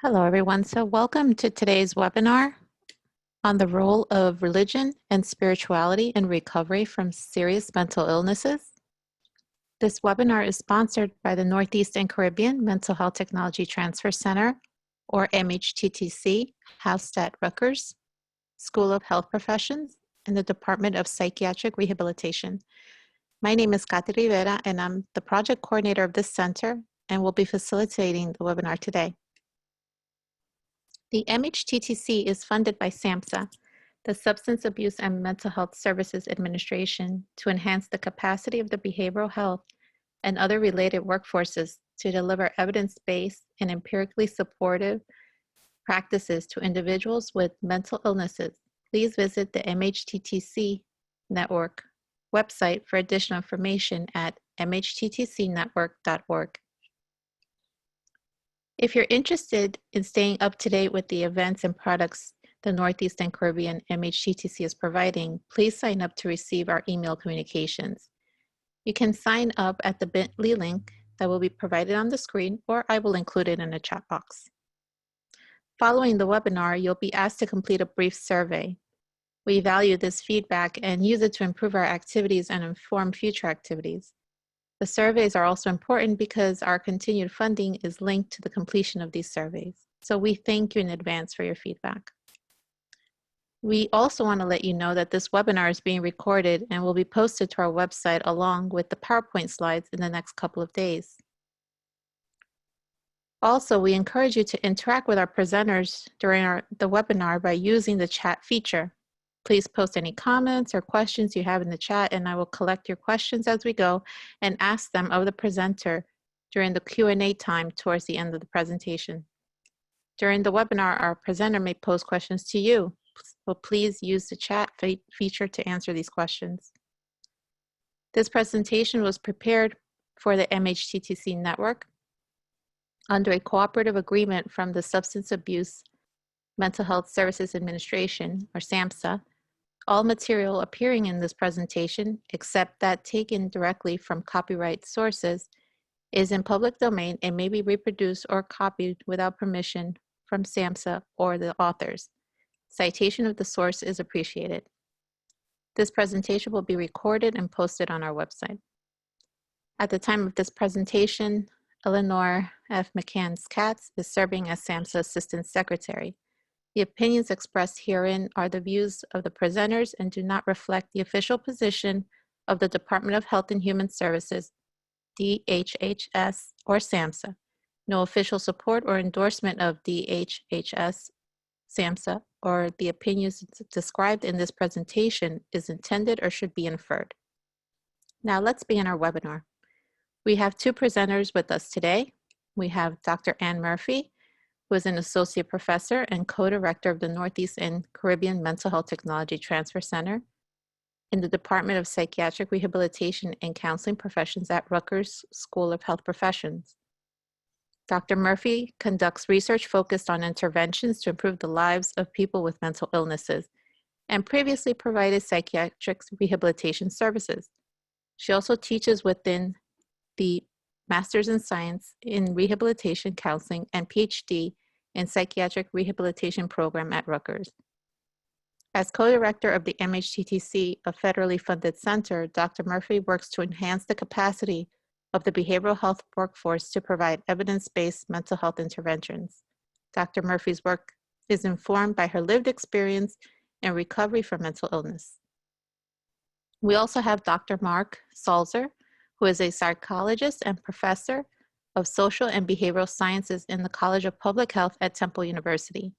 Hello, everyone. So welcome to today's webinar on the role of religion and spirituality in recovery from serious mental illnesses. This webinar is sponsored by the Northeast and Caribbean Mental Health Technology Transfer Center, or MHTTC, housed at Rutgers School of Health Professions and the Department of Psychiatric Rehabilitation. My name is Katy Rivera, and I'm the project coordinator of this center and will be facilitating the webinar today. The MHTTC is funded by SAMHSA, the Substance Abuse and Mental Health Services Administration, to enhance the capacity of the behavioral health and other related workforces to deliver evidence-based and empirically supportive practices to individuals with mental illnesses. Please visit the MHTTC network website for additional information at mhttcnetwork.org. If you're interested in staying up to date with the events and products the Northeast and Caribbean MHTTC is providing, please sign up to receive our email communications. You can sign up at the bit.ly link that will be provided on the screen, or I will include it in the chat box. Following the webinar, you'll be asked to complete a brief survey. We value this feedback and use it to improve our activities and inform future activities. The surveys are also important because our continued funding is linked to the completion of these surveys. So we thank you in advance for your feedback. We also want to let you know that this webinar is being recorded and will be posted to our website along with the PowerPoint slides in the next couple of days. Also, we encourage you to interact with our presenters during the webinar by using the chat feature. Please post any comments or questions you have in the chat, and I will collect your questions as we go and ask them of the presenter during the Q&A time towards the end of the presentation. During the webinar, our presenter may pose questions to you, so please use the chat feature to answer these questions. This presentation was prepared for the MHTTC network under a cooperative agreement from the Substance Abuse Mental Health Services Administration, or SAMHSA. All material appearing in this presentation, except that taken directly from copyright sources, is in public domain and may be reproduced or copied without permission from SAMHSA or the authors. Citation of the source is appreciated. This presentation will be recorded and posted on our website. At the time of this presentation, Eleanor F. McCann-Katz is serving as SAMHSA Assistant Secretary. The opinions expressed herein are the views of the presenters and do not reflect the official position of the Department of Health and Human Services, DHHS, or SAMHSA. No official support or endorsement of DHHS, SAMHSA, or the opinions described in this presentation is intended or should be inferred. Now let's begin our webinar. We have two presenters with us today. We have Dr. Anne Murphy, who is an associate professor and co-director of the Northeast and Caribbean Mental Health Technology Transfer Center in the Department of Psychiatric Rehabilitation and Counseling Professions at Rutgers School of Health Professions. Dr. Murphy conducts research focused on interventions to improve the lives of people with mental illnesses and previously provided psychiatric rehabilitation services. She also teaches within the Master's in Science in Rehabilitation Counseling and PhD in Psychiatric Rehabilitation Program at Rutgers. As co-director of the MHTTC, a federally funded center, Dr. Murphy works to enhance the capacity of the behavioral health workforce to provide evidence-based mental health interventions. Dr. Murphy's work is informed by her lived experience in recovery from mental illness. We also have Dr. Mark Salzer, who is a psychologist and professor of social and behavioral sciences in the College of Public Health at Temple University.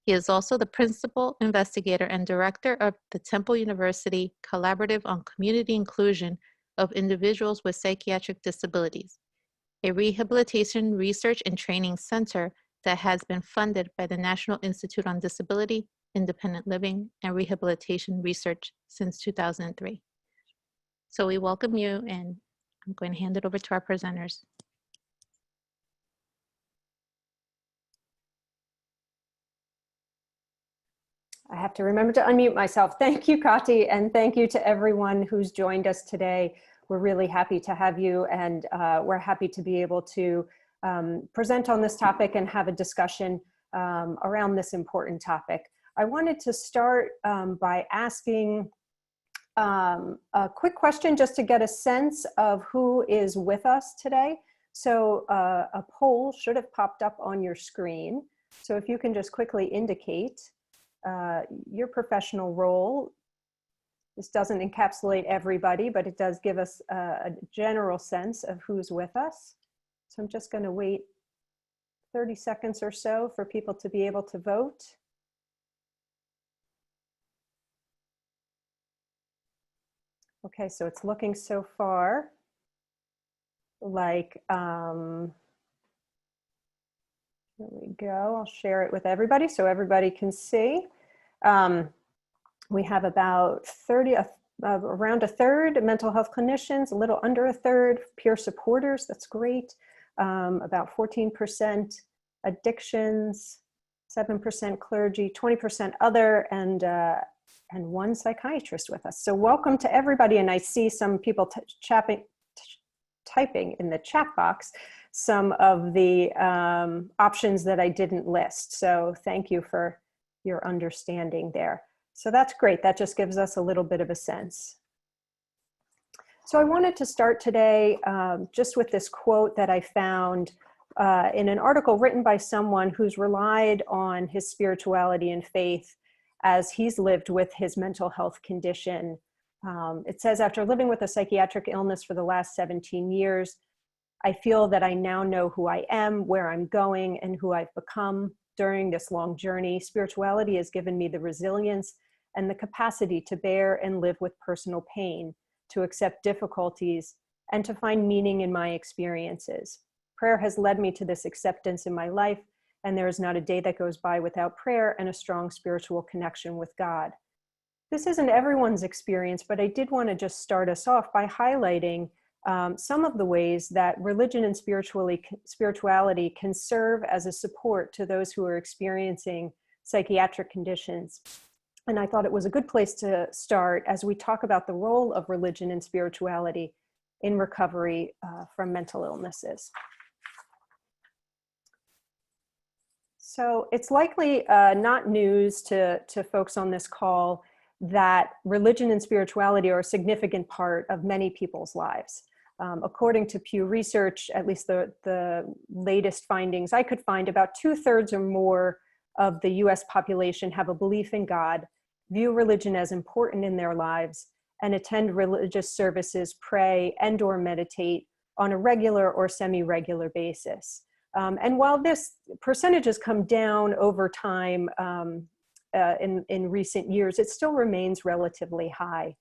He is also the principal investigator and director of the Temple University Collaborative on Community Inclusion of Individuals with Psychiatric Disabilities, a rehabilitation research and training center that has been funded by the National Institute on Disability, Independent Living, and Rehabilitation Research since 2003. So we welcome you, and I'm going to hand it over to our presenters. I have to remember to unmute myself. Thank you, Katy, and thank you to everyone who's joined us today. We're really happy to have you, and we're happy to be able to present on this topic and have a discussion around this important topic. I wanted to start by asking a quick question just to get a sense of who is with us today. So a poll should have popped up on your screen. So if you can just quickly indicate your professional role. This doesn't encapsulate everybody, but it does give us a general sense of who's with us. So I'm just going to wait 30 seconds or so for people to be able to vote. Okay, so it's looking so far like, there we go. I'll share it with everybody so everybody can see. We have about 30, around a third mental health clinicians, a little under a third peer supporters. That's great. About 14% addictions, 7% clergy, 20% other, and one psychiatrist with us. So welcome to everybody. And I see some people typing in the chat box some of the options that I didn't list. So thank you for your understanding there. So that's great. That just gives us a little bit of a sense. So I wanted to start today just with this quote that I found in an article written by someone who's relied on his spirituality and faith as he's lived with his mental health condition. It says, after living with a psychiatric illness for the last 17 years, I feel that I now know who I am, where I'm going, and who I've become. During this long journey, spirituality has given me the resilience and the capacity to bear and live with personal pain, to accept difficulties, and to find meaning in my experiences. Prayer has led me to this acceptance in my life, and there is not a day that goes by without prayer and a strong spiritual connection with God. This isn't everyone's experience, but I did want to just start us off by highlighting some of the ways that religion and spirituality can serve as a support to those who are experiencing psychiatric conditions. And I thought it was a good place to start as we talk about the role of religion and spirituality in recovery from mental illnesses. So it's likely not news to folks on this call that religion and spirituality are a significant part of many people's lives. According to Pew Research, at least the latest findings I could find, about 2/3 or more of the US population have a belief in God, view religion as important in their lives, and attend religious services, pray, and/or meditate on a regular or semi-regular basis. And while this percentage has come down over time in recent years, it still remains relatively high.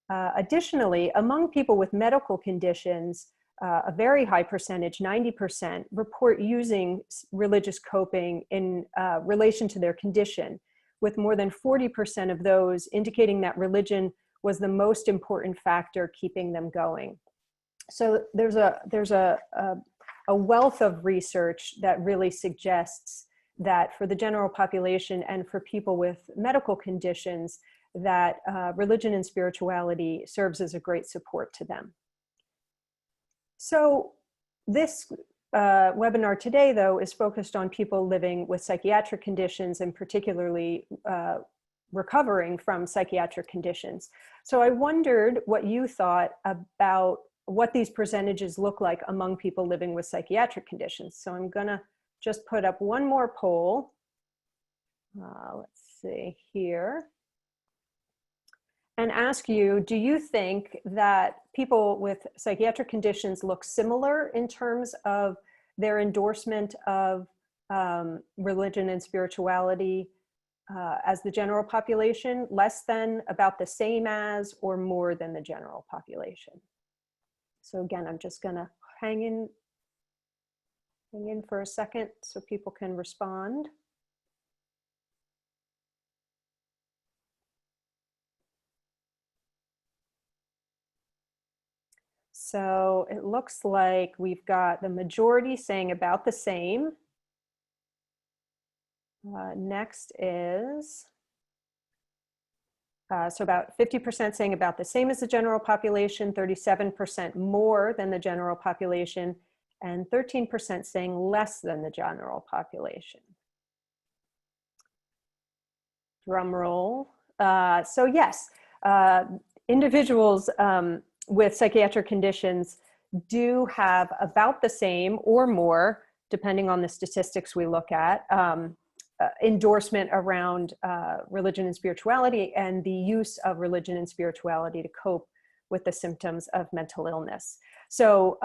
Additionally, among people with medical conditions, a very high percentage, 90%, report using religious coping in relation to their condition, with more than 40% of those indicating that religion was the most important factor keeping them going. So there's a wealth of research that really suggests that for the general population and for people with medical conditions, that religion and spirituality serves as a great support to them. So this webinar today, though, is focused on people living with psychiatric conditions and particularly recovering from psychiatric conditions. So I wondered what you thought about what these percentages look like among people living with psychiatric conditions. So I'm gonna just put up one more poll. Let's see here. And ask you, do you think that people with psychiatric conditions look similar in terms of their endorsement of religion and spirituality as the general population, less than, about the same as, or more than the general population? So again, I'm just gonna hang in for a second so people can respond. So it looks like we've got the majority saying about the same. Next is, so about 50% saying about the same as the general population, 37% more than the general population, and 13% saying less than the general population. Drum roll. So yes, individuals with psychiatric conditions do have about the same or more, depending on the statistics we look at, endorsement around religion and spirituality and the use of religion and spirituality to cope with the symptoms of mental illness. So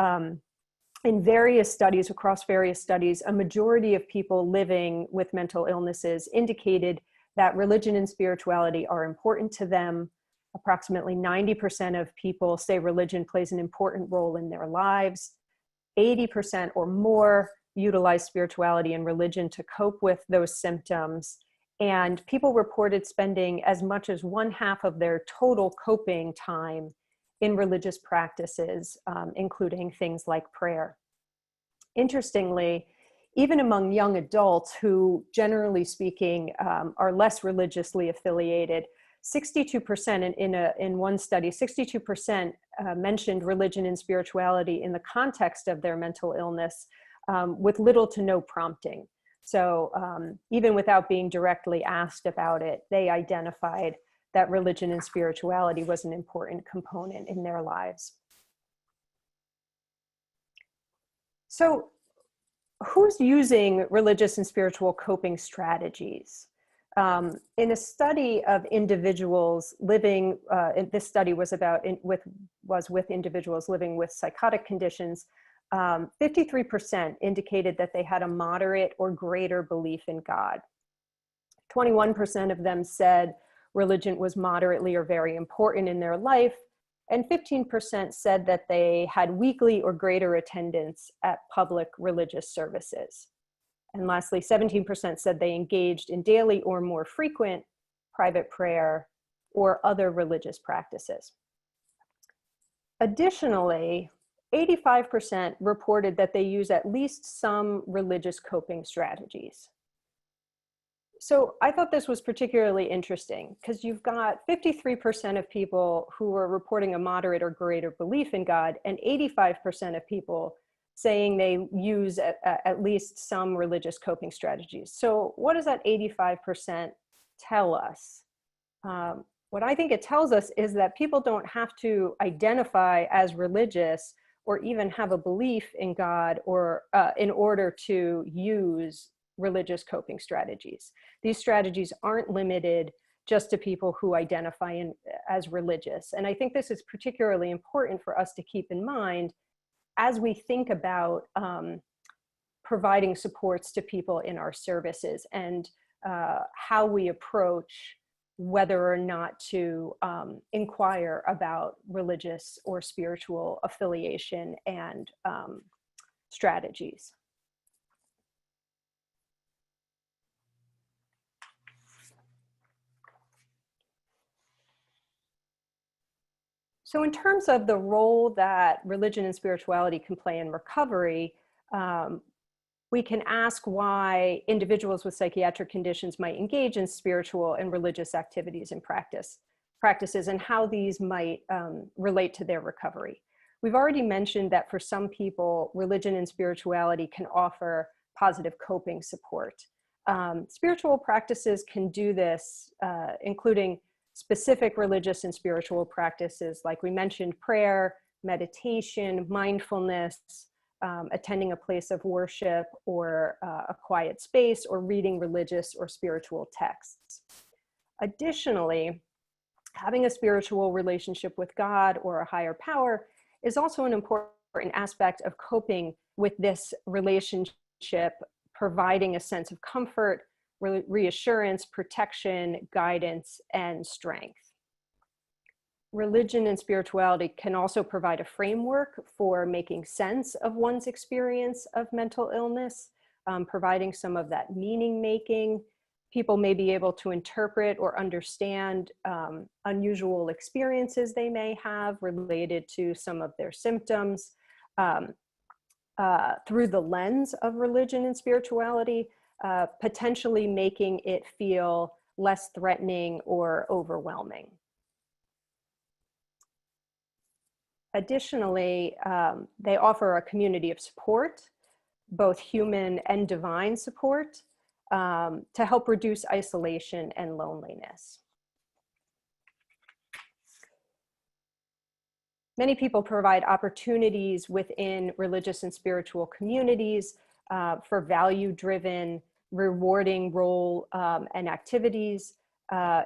in various studies, across various studies, a majority of people living with mental illnesses indicated that religion and spirituality are important to them. Approximately 90% of people say religion plays an important role in their lives. 80% or more utilize spirituality and religion to cope with those symptoms. And people reported spending as much as 1/2 of their total coping time in religious practices, including things like prayer. Interestingly, even among young adults who, generally speaking, are less religiously affiliated, 62% in one study, 62% mentioned religion and spirituality in the context of their mental illness with little to no prompting. So even without being directly asked about it, they identified that religion and spirituality was an important component in their lives. So who's using religious and spiritual coping strategies? In a study of individuals living, this study was with individuals living with psychotic conditions, 53% indicated that they had a moderate or greater belief in God. 21% of them said religion was moderately or very important in their life, and 15% said that they had weekly or greater attendance at public religious services. And lastly, 17% said they engaged in daily or more frequent private prayer or other religious practices. Additionally, 85% reported that they use at least some religious coping strategies. So I thought this was particularly interesting because you've got 53% of people who are reporting a moderate or greater belief in God, and 85% of people saying they use at least some religious coping strategies. So what does that 85% tell us? What I think it tells us is that people don't have to identify as religious or even have a belief in God or in order to use religious coping strategies. These strategies aren't limited just to people who identify as religious. And I think this is particularly important for us to keep in mind as we think about providing supports to people in our services and how we approach whether or not to inquire about religious or spiritual affiliation and strategies. So in terms of the role that religion and spirituality can play in recovery, we can ask why individuals with psychiatric conditions might engage in spiritual and religious activities and practices and how these might relate to their recovery. We've already mentioned that for some people, religion and spirituality can offer positive coping support. Spiritual practices can do this, including specific religious and spiritual practices, like we mentioned, prayer, meditation, mindfulness, attending a place of worship or a quiet space, or reading religious or spiritual texts. Additionally, having a spiritual relationship with God or a higher power is also an important aspect of coping with this relationship, providing a sense of comfort, reassurance, protection, guidance, and strength. Religion and spirituality can also provide a framework for making sense of one's experience of mental illness, providing some of that meaning making. People may be able to interpret or understand unusual experiences they may have related to some of their symptoms through the lens of religion and spirituality, potentially making it feel less threatening or overwhelming. Additionally, they offer a community of support, both human and divine support, to help reduce isolation and loneliness. Many people provide opportunities within religious and spiritual communities for value-driven, rewarding role and activities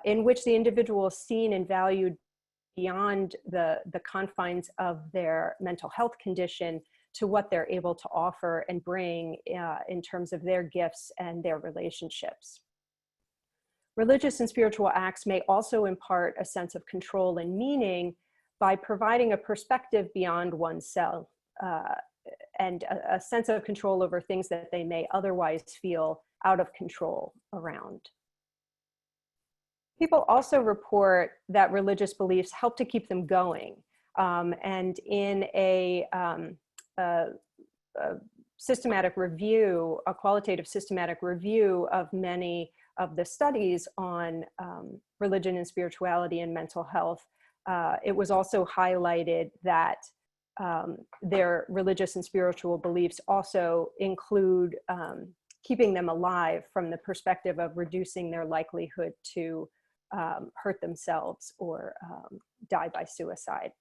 in which the individual is seen and valued beyond the confines of their mental health condition to what they're able to offer and bring in terms of their gifts and their relationships. Religious and spiritual acts may also impart a sense of control and meaning by providing a perspective beyond oneself and a sense of control over things that they may otherwise feel out of control around. People also report that religious beliefs help to keep them going. And in a systematic review, a qualitative systematic review of many of the studies on religion and spirituality and mental health, it was also highlighted that their religious and spiritual beliefs also include keeping them alive from the perspective of reducing their likelihood to hurt themselves or die by suicide.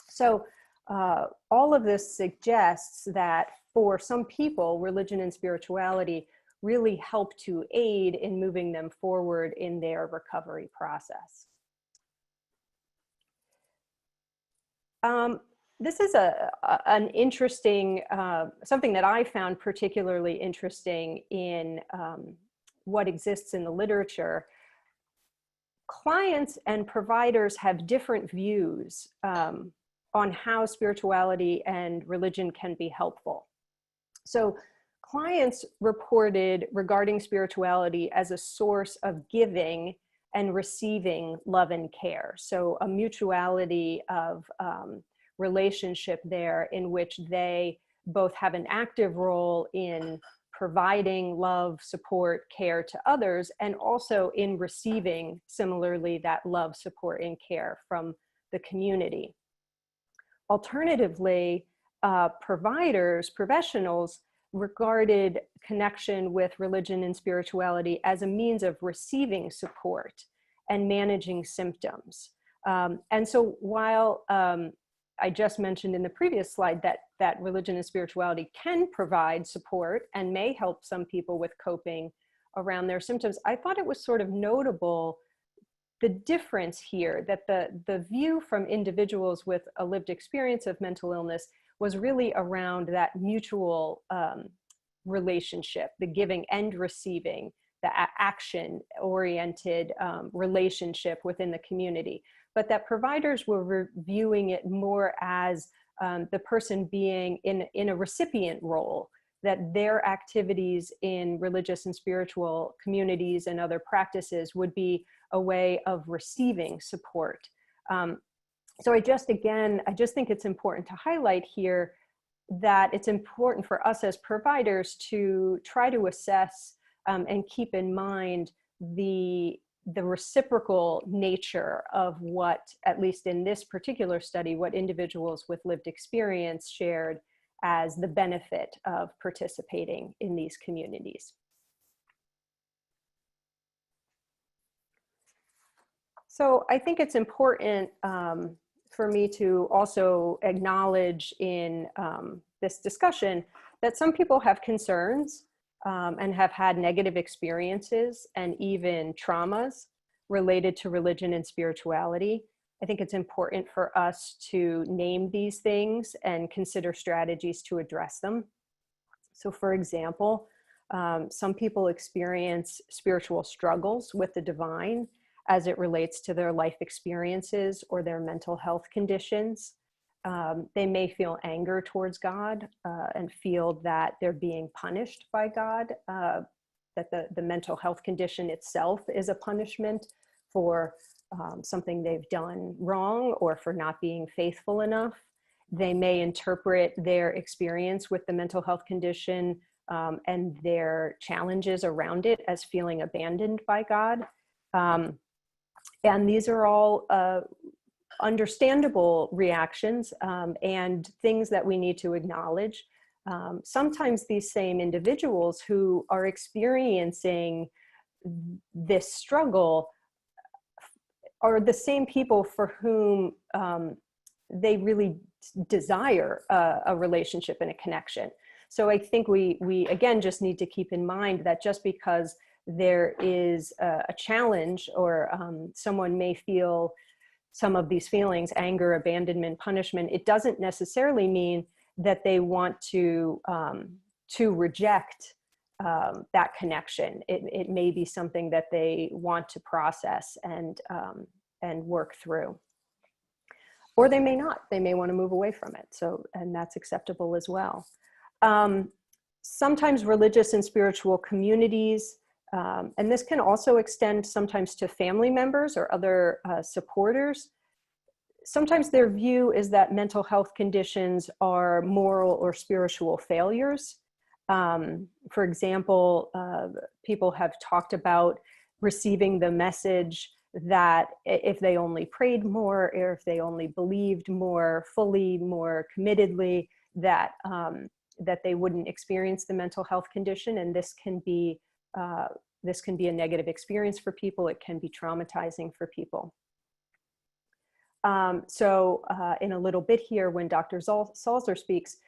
So all of this suggests that for some people, religion and spirituality really help to aid in moving them forward in their recovery process. This is an interesting, something that I found particularly interesting in what exists in the literature. Clients and providers have different views on how spirituality and religion can be helpful. So clients reported regarding spirituality as a source of giving and receiving love and care. So a mutuality of relationship there in which they both have an active role in providing love, support, care to others, and also in receiving, similarly, that love, support, and care from the community. Alternatively, providers, professionals, regarded connection with religion and spirituality as a means of receiving support and managing symptoms. And so while I just mentioned in the previous slide that religion and spirituality can provide support and may help some people with coping around their symptoms, I thought it was sort of notable the difference here, that the view from individuals with a lived experience of mental illness was really around that mutual relationship, the giving and receiving, the action-oriented relationship within the community. But that providers were viewing it more as the person being in a recipient role, that their activities in religious and spiritual communities and other practices would be a way of receiving support. So I just think it's important to highlight here that it's important for us as providers to try to assess and keep in mind the reciprocal nature of what, at least in this particular study, what individuals with lived experience shared as the benefit of participating in these communities. So I think it's important for me to also acknowledge in this discussion that some people have concerns and have had negative experiences and even traumas related to religion and spirituality. I think it's important for us to name these things and consider strategies to address them. So for example, some people experience spiritual struggles with the divine as it relates to their life experiences or their mental health conditions. They may feel anger towards God and feel that they're being punished by God, that the mental health condition itself is a punishment for something they've done wrong or for not being faithful enough. They may interpret their experience with the mental health condition and their challenges around it as feeling abandoned by God. And these are all understandable reactions and things that we need to acknowledge. Sometimes these same individuals who are experiencing this struggle are the same people for whom they really desire a relationship and a connection. So I think we again just need to keep in mind that just because there is a challenge, or someone may feel some of these feelings, anger, abandonment, punishment, it doesn't necessarily mean that they want to reject that connection. It may be something that they want to process and work through. Or they may not. They may want to move away from it. So, and that's acceptable as well. Sometimes religious and spiritual communities, and this can also extend sometimes to family members or other supporters. Sometimes their view is that mental health conditions are moral or spiritual failures. For example, people have talked about receiving the message that if they only prayed more, or if they only believed more fully, more committedly, that that they wouldn't experience the mental health condition. And this can be a negative experience for people. It can be traumatizing for people. So in a little bit here, when Dr. Salzer speaks,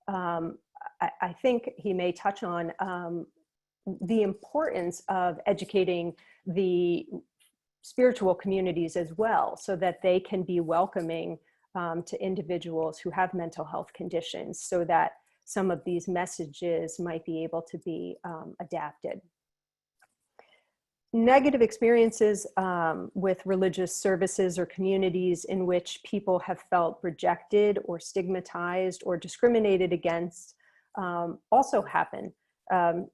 I think he may touch on the importance of educating the spiritual communities as well, so that they can be welcoming to individuals who have mental health conditions, so that some of these messages might be able to be adapted. Negative experiences with religious services or communities in which people have felt rejected or stigmatized or discriminated against also happen.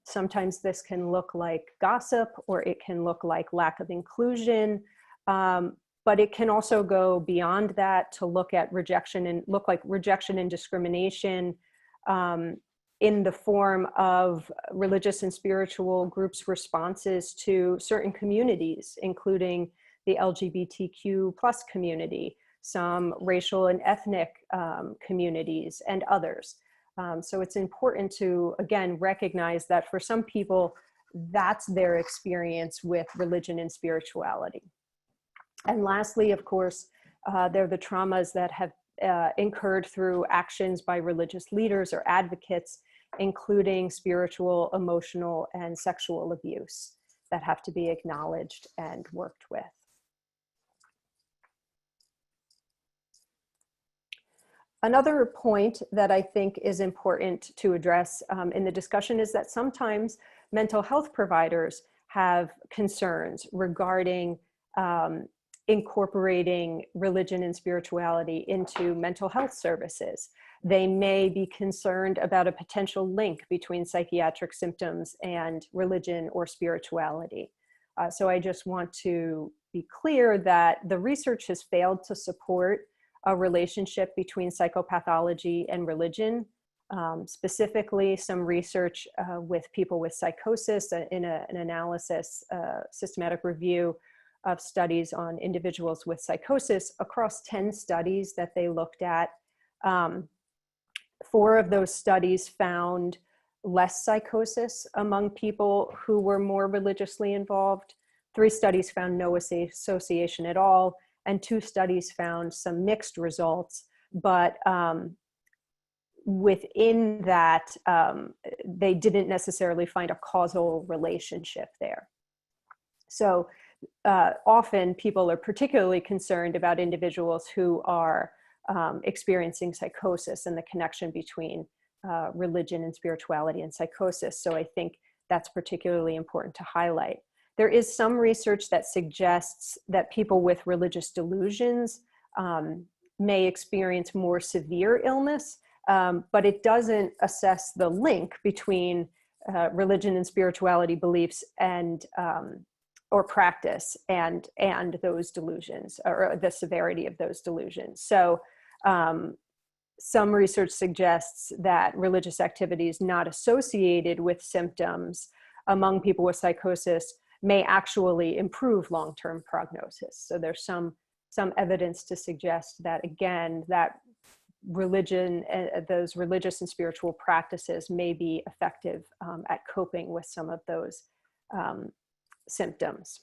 Sometimes this can look like gossip, or it can look like lack of inclusion, but it can also go beyond that to look at rejection and discrimination in the form of religious and spiritual groups' responses to certain communities, including the LGBTQ+ community, some racial and ethnic communities, and others. So it's important to, again, recognize that for some people, that's their experience with religion and spirituality. And lastly, of course, there are the traumas that have incurred through actions by religious leaders or advocates, including spiritual, emotional, and sexual abuse that have to be acknowledged and worked with. Another point that I think is important to address in the discussion is that sometimes mental health providers have concerns regarding incorporating religion and spirituality into mental health services. They may be concerned about a potential link between psychiatric symptoms and religion or spirituality. So I just want to be clear that the research has failed to support a relationship between psychopathology and religion. Specifically, some research with people with psychosis in an analysis, systematic review of studies on individuals with psychosis across 10 studies that they looked at. 4 of those studies found less psychosis among people who were more religiously involved. 3 studies found no association at all, and 2 studies found some mixed results, but within that, they didn't necessarily find a causal relationship there. So often people are particularly concerned about individuals who are experiencing psychosis and the connection between religion and spirituality and psychosis. So I think that's particularly important to highlight. There is some research that suggests that people with religious delusions may experience more severe illness, but it doesn't assess the link between religion and spirituality beliefs and or practice and those delusions, or the severity of those delusions. So some research suggests that religious activities not associated with symptoms among people with psychosis may actually improve long-term prognosis. So there's some some evidence to suggest that, again, that religion, those religious and spiritual practices may be effective at coping with some of those symptoms.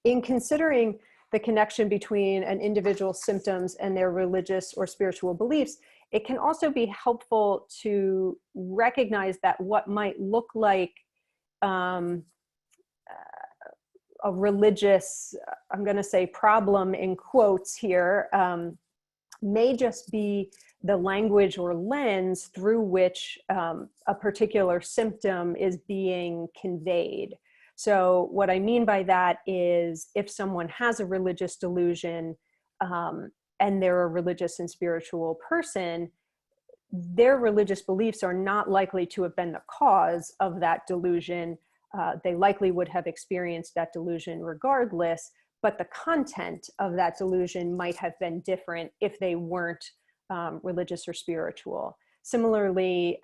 In considering the connection between an individual's symptoms and their religious or spiritual beliefs, it can also be helpful to recognize that what might look like a religious, I'm going to say problem in quotes here, may just be the language or lens through which a particular symptom is being conveyed. So what I mean by that is, if someone has a religious delusion and they're a religious and spiritual person, their religious beliefs are not likely to have been the cause of that delusion. They likely would have experienced that delusion regardless, but the content of that delusion might have been different if they weren't religious or spiritual. Similarly,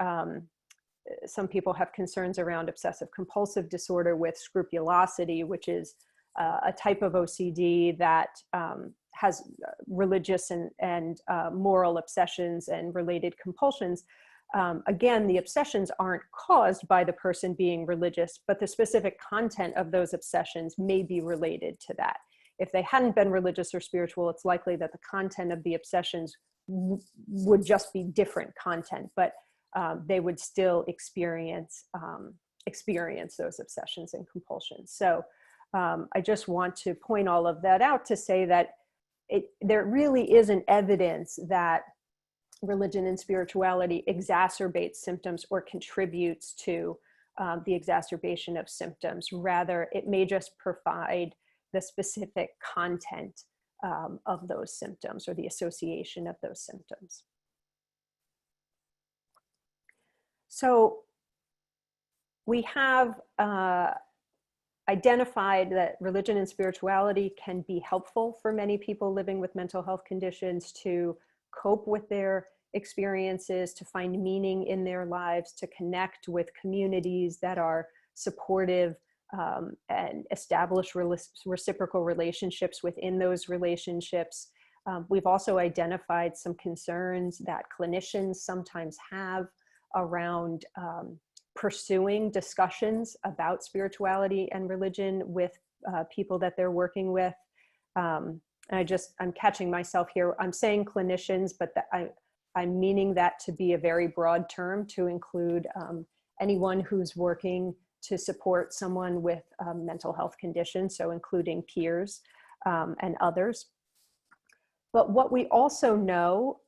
some people have concerns around obsessive compulsive disorder with scrupulosity, which is a type of OCD that has religious and moral obsessions and related compulsions. Again, the obsessions aren't caused by the person being religious, but the specific content of those obsessions may be related to that. If they hadn't been religious or spiritual, it's likely that the content of the obsessions would just be different content, but they would still experience those obsessions and compulsions. So I just want to point all of that out to say that there really isn't evidence that religion and spirituality exacerbates symptoms or contributes to the exacerbation of symptoms. Rather, it may just provide the specific content of those symptoms or the association of those symptoms. So we have identified that religion and spirituality can be helpful for many people living with mental health conditions to cope with their experiences, to find meaning in their lives, to connect with communities that are supportive and establish reciprocal relationships within those relationships. We've also identified some concerns that clinicians sometimes have around pursuing discussions about spirituality and religion with people that they're working with. I'm catching myself here. I'm saying clinicians, but I'm meaning that to be a very broad term to include anyone who's working to support someone with mental health conditions, so including peers and others. But what we also know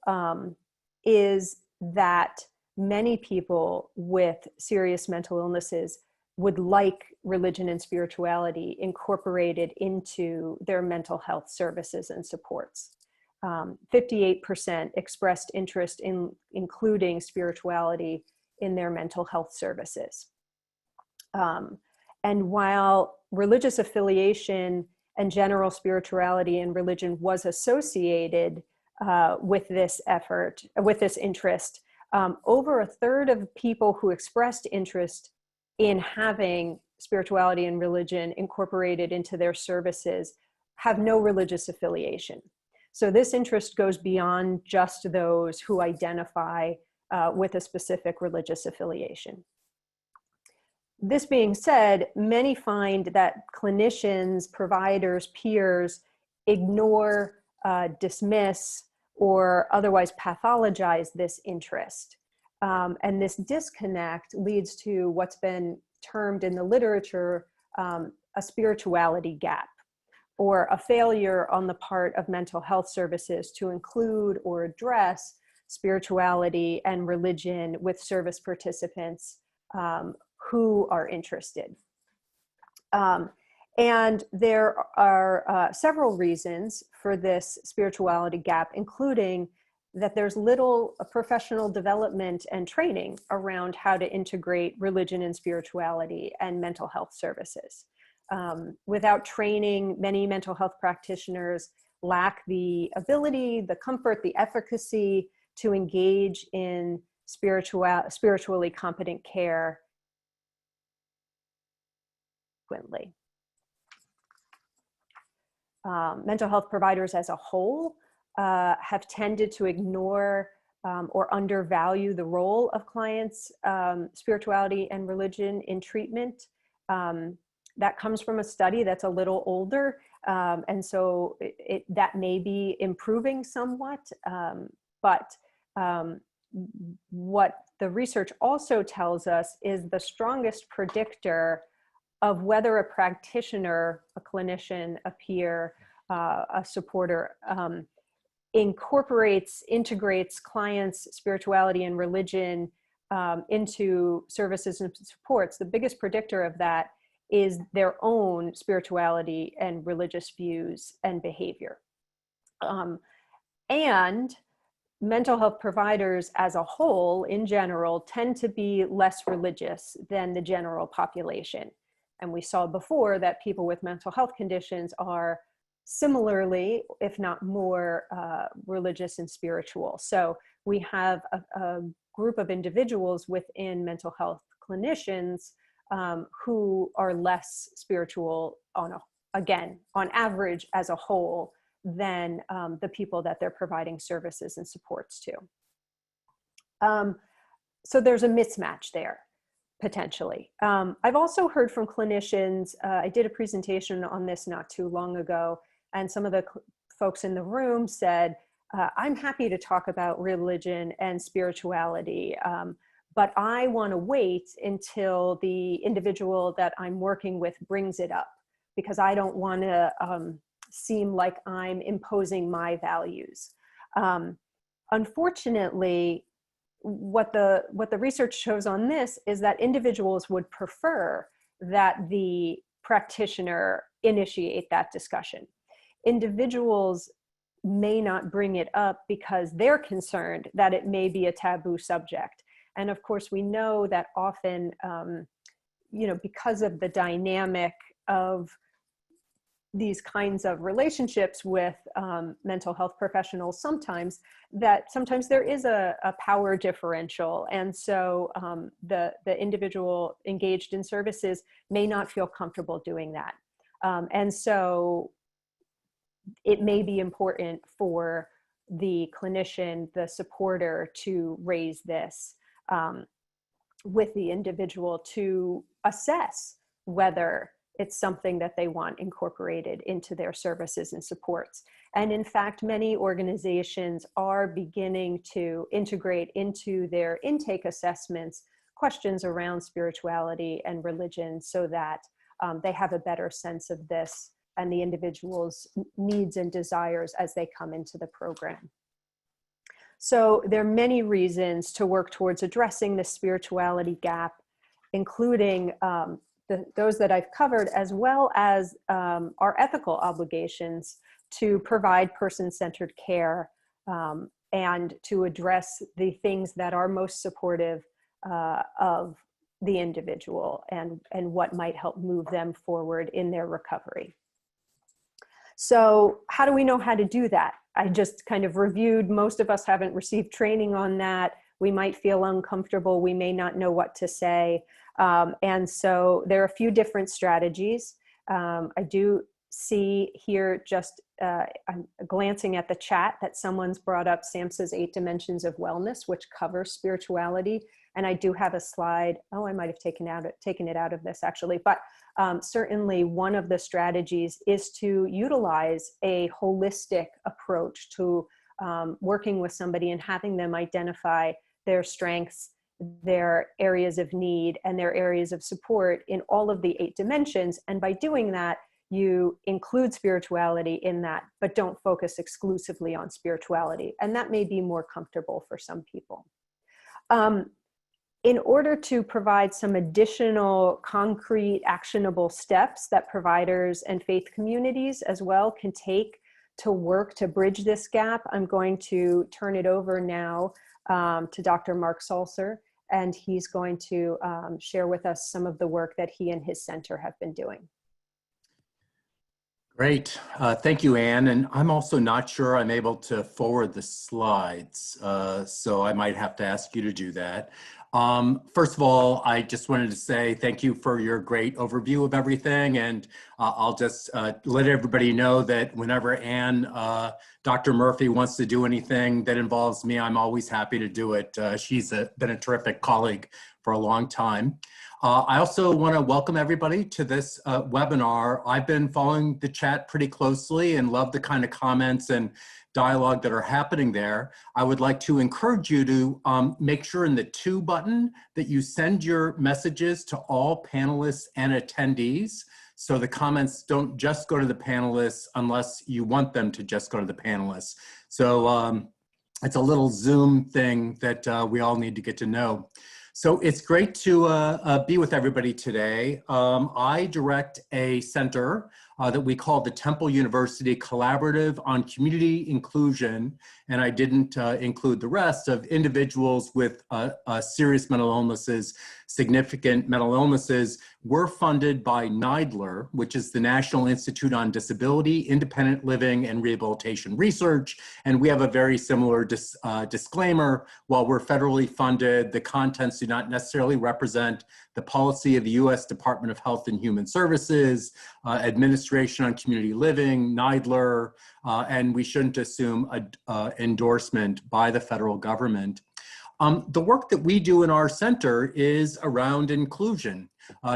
is that many people with serious mental illnesses would like religion and spirituality incorporated into their mental health services and supports. 58% expressed interest in including spirituality in their mental health services. And while religious affiliation and general spirituality and religion was associated with this effort, with this interest, over a third of people who expressed interest in having spirituality and religion incorporated into their services have no religious affiliation. So this interest goes beyond just those who identify with a specific religious affiliation. This being said, many find that clinicians, providers, peers ignore, dismiss, or otherwise pathologize this interest. And this disconnect leads to what's been termed in the literature a spirituality gap, or a failure on the part of mental health services to include or address spirituality and religion with service participants who are interested. And there are several reasons for this spirituality gap, including that there's little professional development and training around how to integrate religion and spirituality and mental health services. Without training, many mental health practitioners lack the ability, the comfort, the efficacy to engage in spiritually competent care frequently. mental health providers as a whole have tended to ignore or undervalue the role of clients' spirituality and religion in treatment. That comes from a study that's a little older, and so that may be improving somewhat. But what the research also tells us is the strongest predictor of whether a practitioner, a clinician, a peer, a supporter, integrates clients' spirituality and religion into services and supports. The biggest predictor of that is their own spirituality and religious views and behavior. And mental health providers as a whole, in general, tend to be less religious than the general population. And we saw before that people with mental health conditions are similarly, if not more, religious and spiritual. So we have a group of individuals within mental health clinicians who are less spiritual on average as a whole than the people that they're providing services and supports to. So there's a mismatch there, potentially. I've also heard from clinicians, I did a presentation on this not too long ago, and some of the folks in the room said, I'm happy to talk about religion and spirituality, but I want to wait until the individual that I'm working with brings it up, because I don't want to seem like I'm imposing my values. Unfortunately, what the research shows on this is that individuals would prefer that the practitioner initiate that discussion. Individuals may not bring it up because they're concerned that it may be a taboo subject. And of course, we know that often, because of the dynamic of these kinds of relationships with mental health professionals, sometimes there is a power differential. And so the individual engaged in services may not feel comfortable doing that. And so it may be important for the clinician, the supporter, to raise this with the individual to assess whether it's something that they want incorporated into their services and supports. And in fact, many organizations are beginning to integrate into their intake assessments questions around spirituality and religion, so that they have a better sense of this and the individual's needs and desires as they come into the program. So there are many reasons to work towards addressing the spirituality gap, including those that I've covered, as well as our ethical obligations to provide person-centered care and to address the things that are most supportive of the individual and what might help move them forward in their recovery. So how do we know how to do that? I just kind of reviewed, most of us haven't received training on that. We might feel uncomfortable. We may not know what to say. And so there are a few different strategies. I do see here, just I'm glancing at the chat, that someone's brought up SAMHSA's 8 Dimensions of Wellness, which covers spirituality. And I do have a slide. Oh, I might have taken it out of this actually. But certainly one of the strategies is to utilize a holistic approach to working with somebody and having them identify their strengths, their areas of need, and their areas of support in all of the 8 dimensions. And by doing that, you include spirituality in that, but don't focus exclusively on spirituality. And that may be more comfortable for some people. In order to provide some additional concrete, actionable steps that providers and faith communities as well can take to work to bridge this gap, I'm going to turn it over now to Dr. Mark Salzer, and he's going to share with us some of the work that he and his center have been doing. Great. Thank you, Anne. And I'm also not sure I'm able to forward the slides, so I might have to ask you to do that. First of all, I just wanted to say thank you for your great overview of everything. And I'll just let everybody know that whenever Dr. Murphy wants to do anything that involves me, I'm always happy to do it. She's been a terrific colleague for a long time. I also want to welcome everybody to this webinar. I've been following the chat pretty closely and love the kind of comments and dialogue that are happening there. I would like to encourage you to make sure in the To button that you send your messages to all panelists and attendees. So the comments don't just go to the panelists unless you want them to just go to the panelists. So it's a little Zoom thing that we all need to get to know. So it's great to be with everybody today. I direct a center that we call the Temple University Collaborative on Community Inclusion, and I didn't include the rest of individuals with serious mental illnesses, significant mental illnesses. We're funded by NIDLR, which is the National Institute on Disability, Independent Living, and Rehabilitation Research, and we have a very similar disclaimer. While we're federally funded, the contents do not necessarily represent the policy of the U.S. Department of Health and Human Services, Administration on Community Living, NIDLR, and we shouldn't assume an endorsement by the federal government. The work that we do in our center is around inclusion,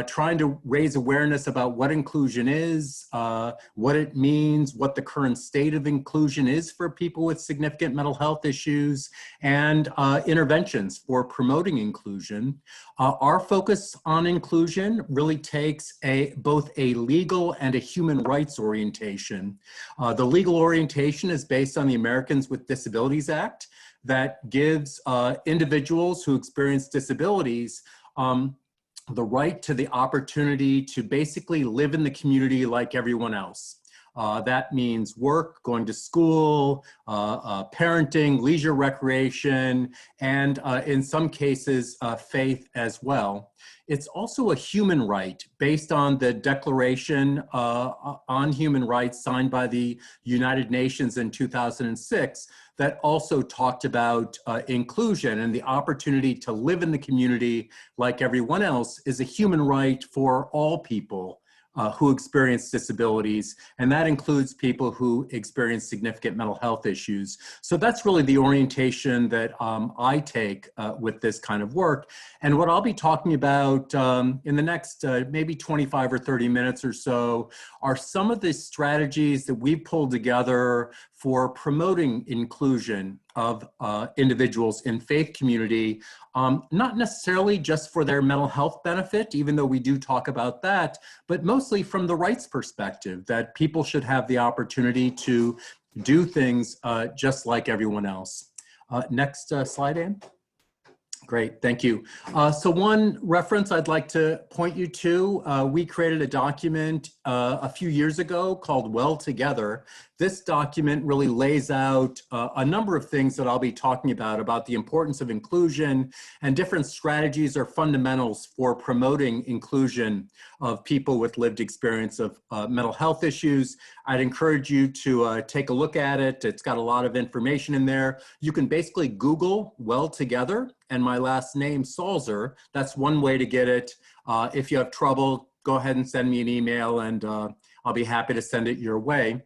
trying to raise awareness about what inclusion is, what it means, what the current state of inclusion is for people with significant mental health issues, and interventions for promoting inclusion. Our focus on inclusion really takes both a legal and a human rights orientation. The legal orientation is based on the Americans with Disabilities Act that gives individuals who experience disabilities the right to the opportunity to basically live in the community like everyone else. That means work, going to school, parenting, leisure recreation, and in some cases, faith as well. It's also a human right based on the Declaration on Human Rights signed by the United Nations in 2006 that also talked about inclusion, and the opportunity to live in the community like everyone else is a human right for all people who experience disabilities, and that includes people who experience significant mental health issues. So that's really the orientation that I take with this kind of work. And what I'll be talking about in the next maybe 25 or 30 minutes or so are some of the strategies that we've pulled together for promoting inclusion of individuals in faith community, not necessarily just for their mental health benefit, even though we do talk about that, but mostly from the rights perspective, that people should have the opportunity to do things just like everyone else. Next slide, Anne. Great, thank you. So one reference I'd like to point you to, we created a document a few years ago called Well Together. This document really lays out a number of things that I'll be talking about the importance of inclusion and different strategies or fundamentals for promoting inclusion of people with lived experience of mental health issues. I'd encourage you to take a look at it. It's got a lot of information in there. You can basically Google Well Together and my last name, Salzer. That's one way to get it. If you have trouble, go ahead and send me an email and I'll be happy to send it your way.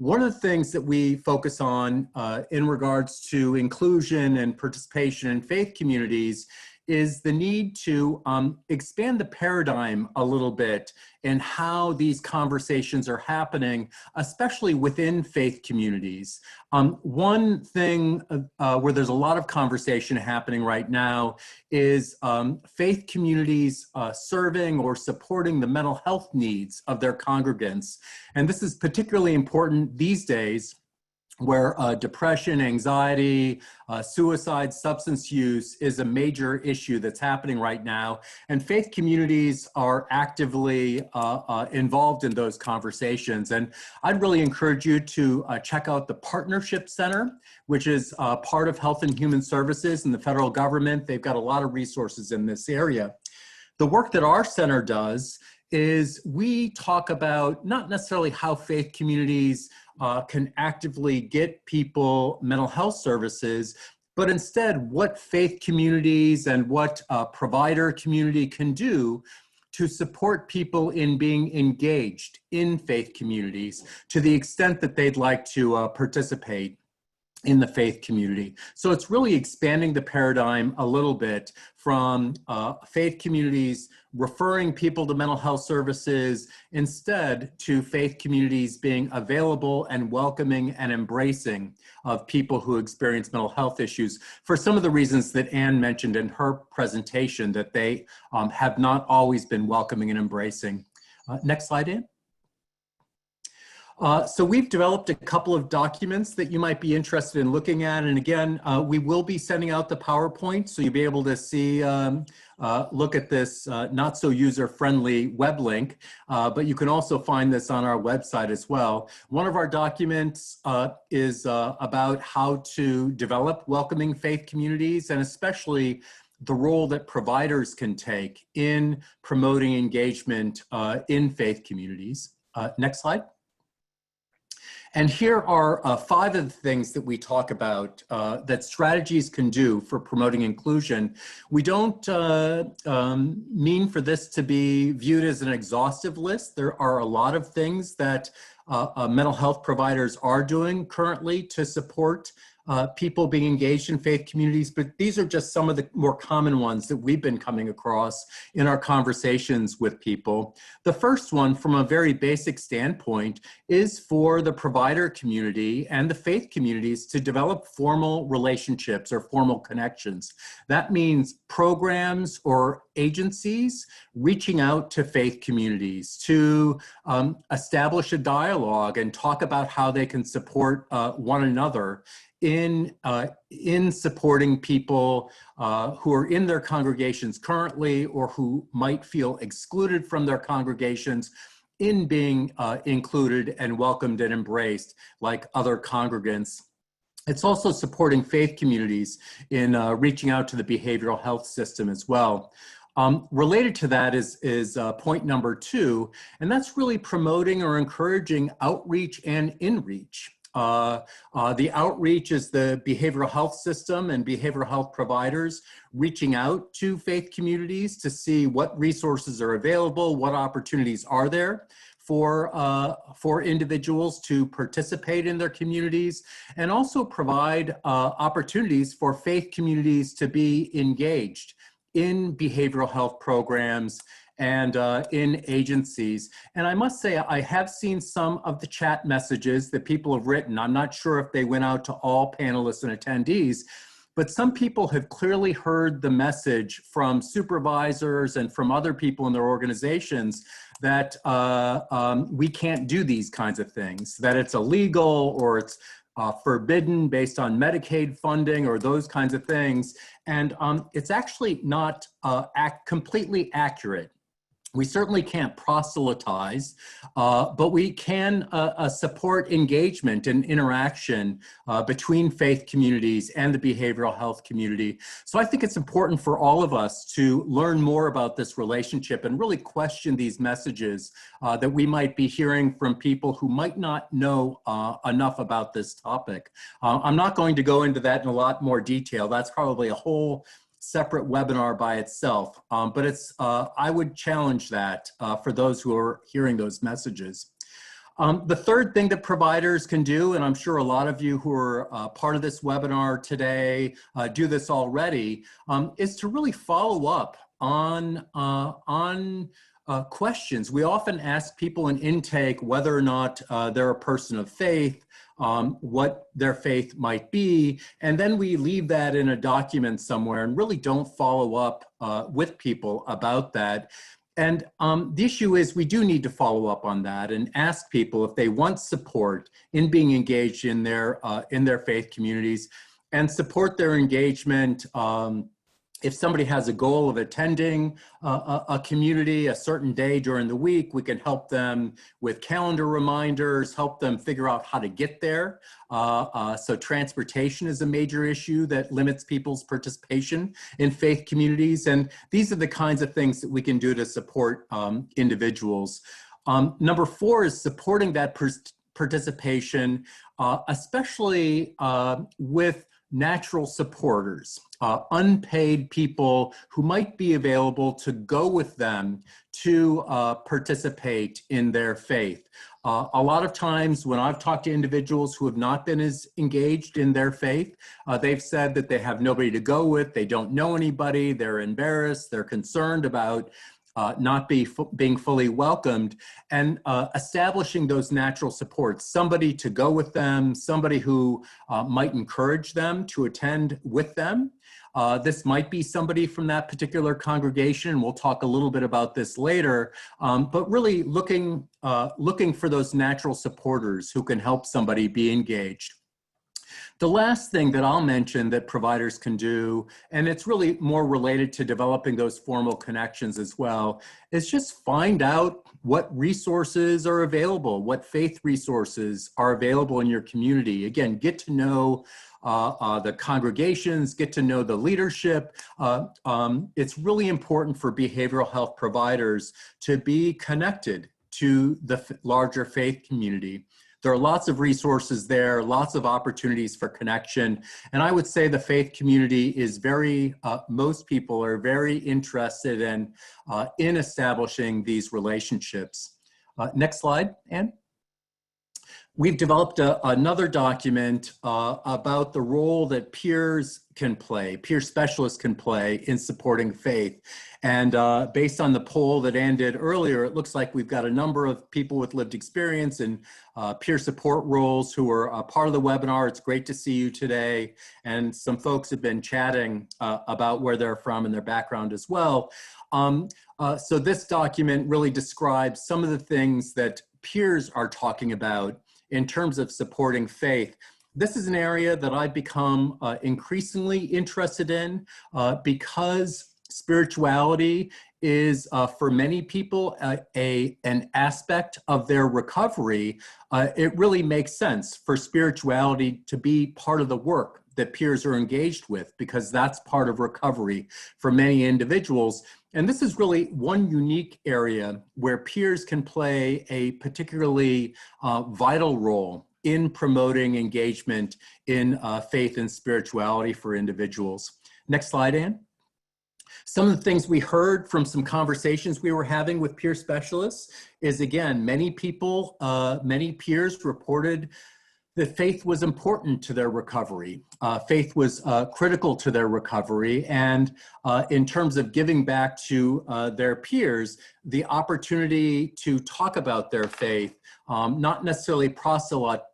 One of the things that we focus on in regards to inclusion and participation in faith communities is the need to expand the paradigm a little bit in how these conversations are happening, especially within faith communities. One thing where there's a lot of conversation happening right now is faith communities serving or supporting the mental health needs of their congregants. And this is particularly important these days, where depression, anxiety, suicide, substance use is a major issue that's happening right now. And faith communities are actively involved in those conversations. And I'd really encourage you to check out the Partnership Center, which is part of Health and Human Services and the federal government. They've got a lot of resources in this area. The work that our center does is we talk about not necessarily how faith communities can actively get people mental health services, but instead what faith communities and what provider community can do to support people in being engaged in faith communities to the extent that they'd like to participate in the faith community. So it's really expanding the paradigm a little bit from faith communities referring people to mental health services instead to faith communities being available and welcoming and embracing of people who experience mental health issues for some of the reasons that Anne mentioned in her presentation, that they have not always been welcoming and embracing. Next slide, Anne. So we've developed a couple of documents that you might be interested in looking at. And again, we will be sending out the PowerPoint, so you'll be able to see, look at this not so user-friendly web link, but you can also find this on our website as well. One of our documents is about how to develop welcoming faith communities, and especially the role that providers can take in promoting engagement in faith communities. Next slide. And here are 5 of the things that we talk about that strategies can do for promoting inclusion. We don't mean for this to be viewed as an exhaustive list. There are a lot of things that mental health providers are doing currently to support people being engaged in faith communities, but these are just some of the more common ones that we've been coming across in our conversations with people. The first one, from a very basic standpoint, is for the provider community and the faith communities to develop formal relationships or formal connections. That means programs or agencies reaching out to faith communities to establish a dialogue and talk about how they can support one another in supporting people who are in their congregations currently or who might feel excluded from their congregations in being included and welcomed and embraced like other congregants. It's also supporting faith communities in reaching out to the behavioral health system as well. Related to that is point number 2, and that's really promoting or encouraging outreach and inreach. The outreach is the behavioral health system and behavioral health providers reaching out to faith communities to see what resources are available, what opportunities are there for individuals to participate in their communities, and also provide opportunities for faith communities to be engaged in behavioral health programs and in agencies. And I must say, I have seen some of the chat messages that people have written. I'm not sure if they went out to all panelists and attendees, but some people have clearly heard the message from supervisors and from other people in their organizations that we can't do these kinds of things, that it's illegal or it's forbidden based on Medicaid funding or those kinds of things. And it's actually not completely accurate. We certainly can't proselytize, but we can support engagement and interaction between faith communities and the behavioral health community. So I think it's important for all of us to learn more about this relationship and really question these messages that we might be hearing from people who might not know enough about this topic. I'm not going to go into that in a lot more detail. That's probably a whole separate webinar by itself, but it's I would challenge that for those who are hearing those messages. The third thing that providers can do, and I'm sure a lot of you who are part of this webinar today do this already, is to really follow up on questions. We often ask people in intake whether or not they're a person of faith, what their faith might be, and then we leave that in a document somewhere and really don't follow up with people about that. And the issue is we do need to follow up on that and ask people if they want support in being engaged in their faith communities, and support their engagement. If somebody has a goal of attending a community a certain day during the week, we can help them with calendar reminders, help them figure out how to get there. So transportation is a major issue that limits people's participation in faith communities. And these are the kinds of things that we can do to support individuals. Number 4 is supporting that participation, especially with natural supporters, unpaid people who might be available to go with them to participate in their faith. A lot of times when I've talked to individuals who have not been as engaged in their faith, they've said that they have nobody to go with, they don't know anybody, they're embarrassed, they're concerned about not being fully welcomed, and establishing those natural supports, somebody to go with them, somebody who might encourage them to attend with them. This might be somebody from that particular congregation. We'll talk a little bit about this later, but really looking for those natural supporters who can help somebody be engaged. The last thing that I'll mention that providers can do, and it's really more related to developing those formal connections as well, is just find out what resources are available, what faith resources are available in your community. Again, get to know the congregations, get to know the leadership. It's really important for behavioral health providers to be connected to the larger faith community. There are lots of resources there, lots of opportunities for connection. And I would say the faith community is most people are very interested in establishing these relationships. Next slide, Anne. We've developed another document about the role that peers can play, peer specialists can play in supporting faith. And based on the poll that Anne did earlier, it looks like we've got a number of people with lived experience and peer support roles who are a part of the webinar. It's great to see you today. And some folks have been chatting about where they're from and their background as well. So this document really describes some of the things that peers are talking about in terms of supporting faith. This is an area that I've become increasingly interested in because spirituality is for many people an aspect of their recovery. It really makes sense for spirituality to be part of the work that peers are engaged with, because that's part of recovery for many individuals. And this is really one unique area where peers can play a particularly vital role in promoting engagement in faith and spirituality for individuals. Next slide, Anne. Some of the things we heard from some conversations we were having with peer specialists is, again, many peers reported that faith was important to their recovery. Faith was critical to their recovery. And in terms of giving back to their peers, the opportunity to talk about their faith, not necessarily proselytized,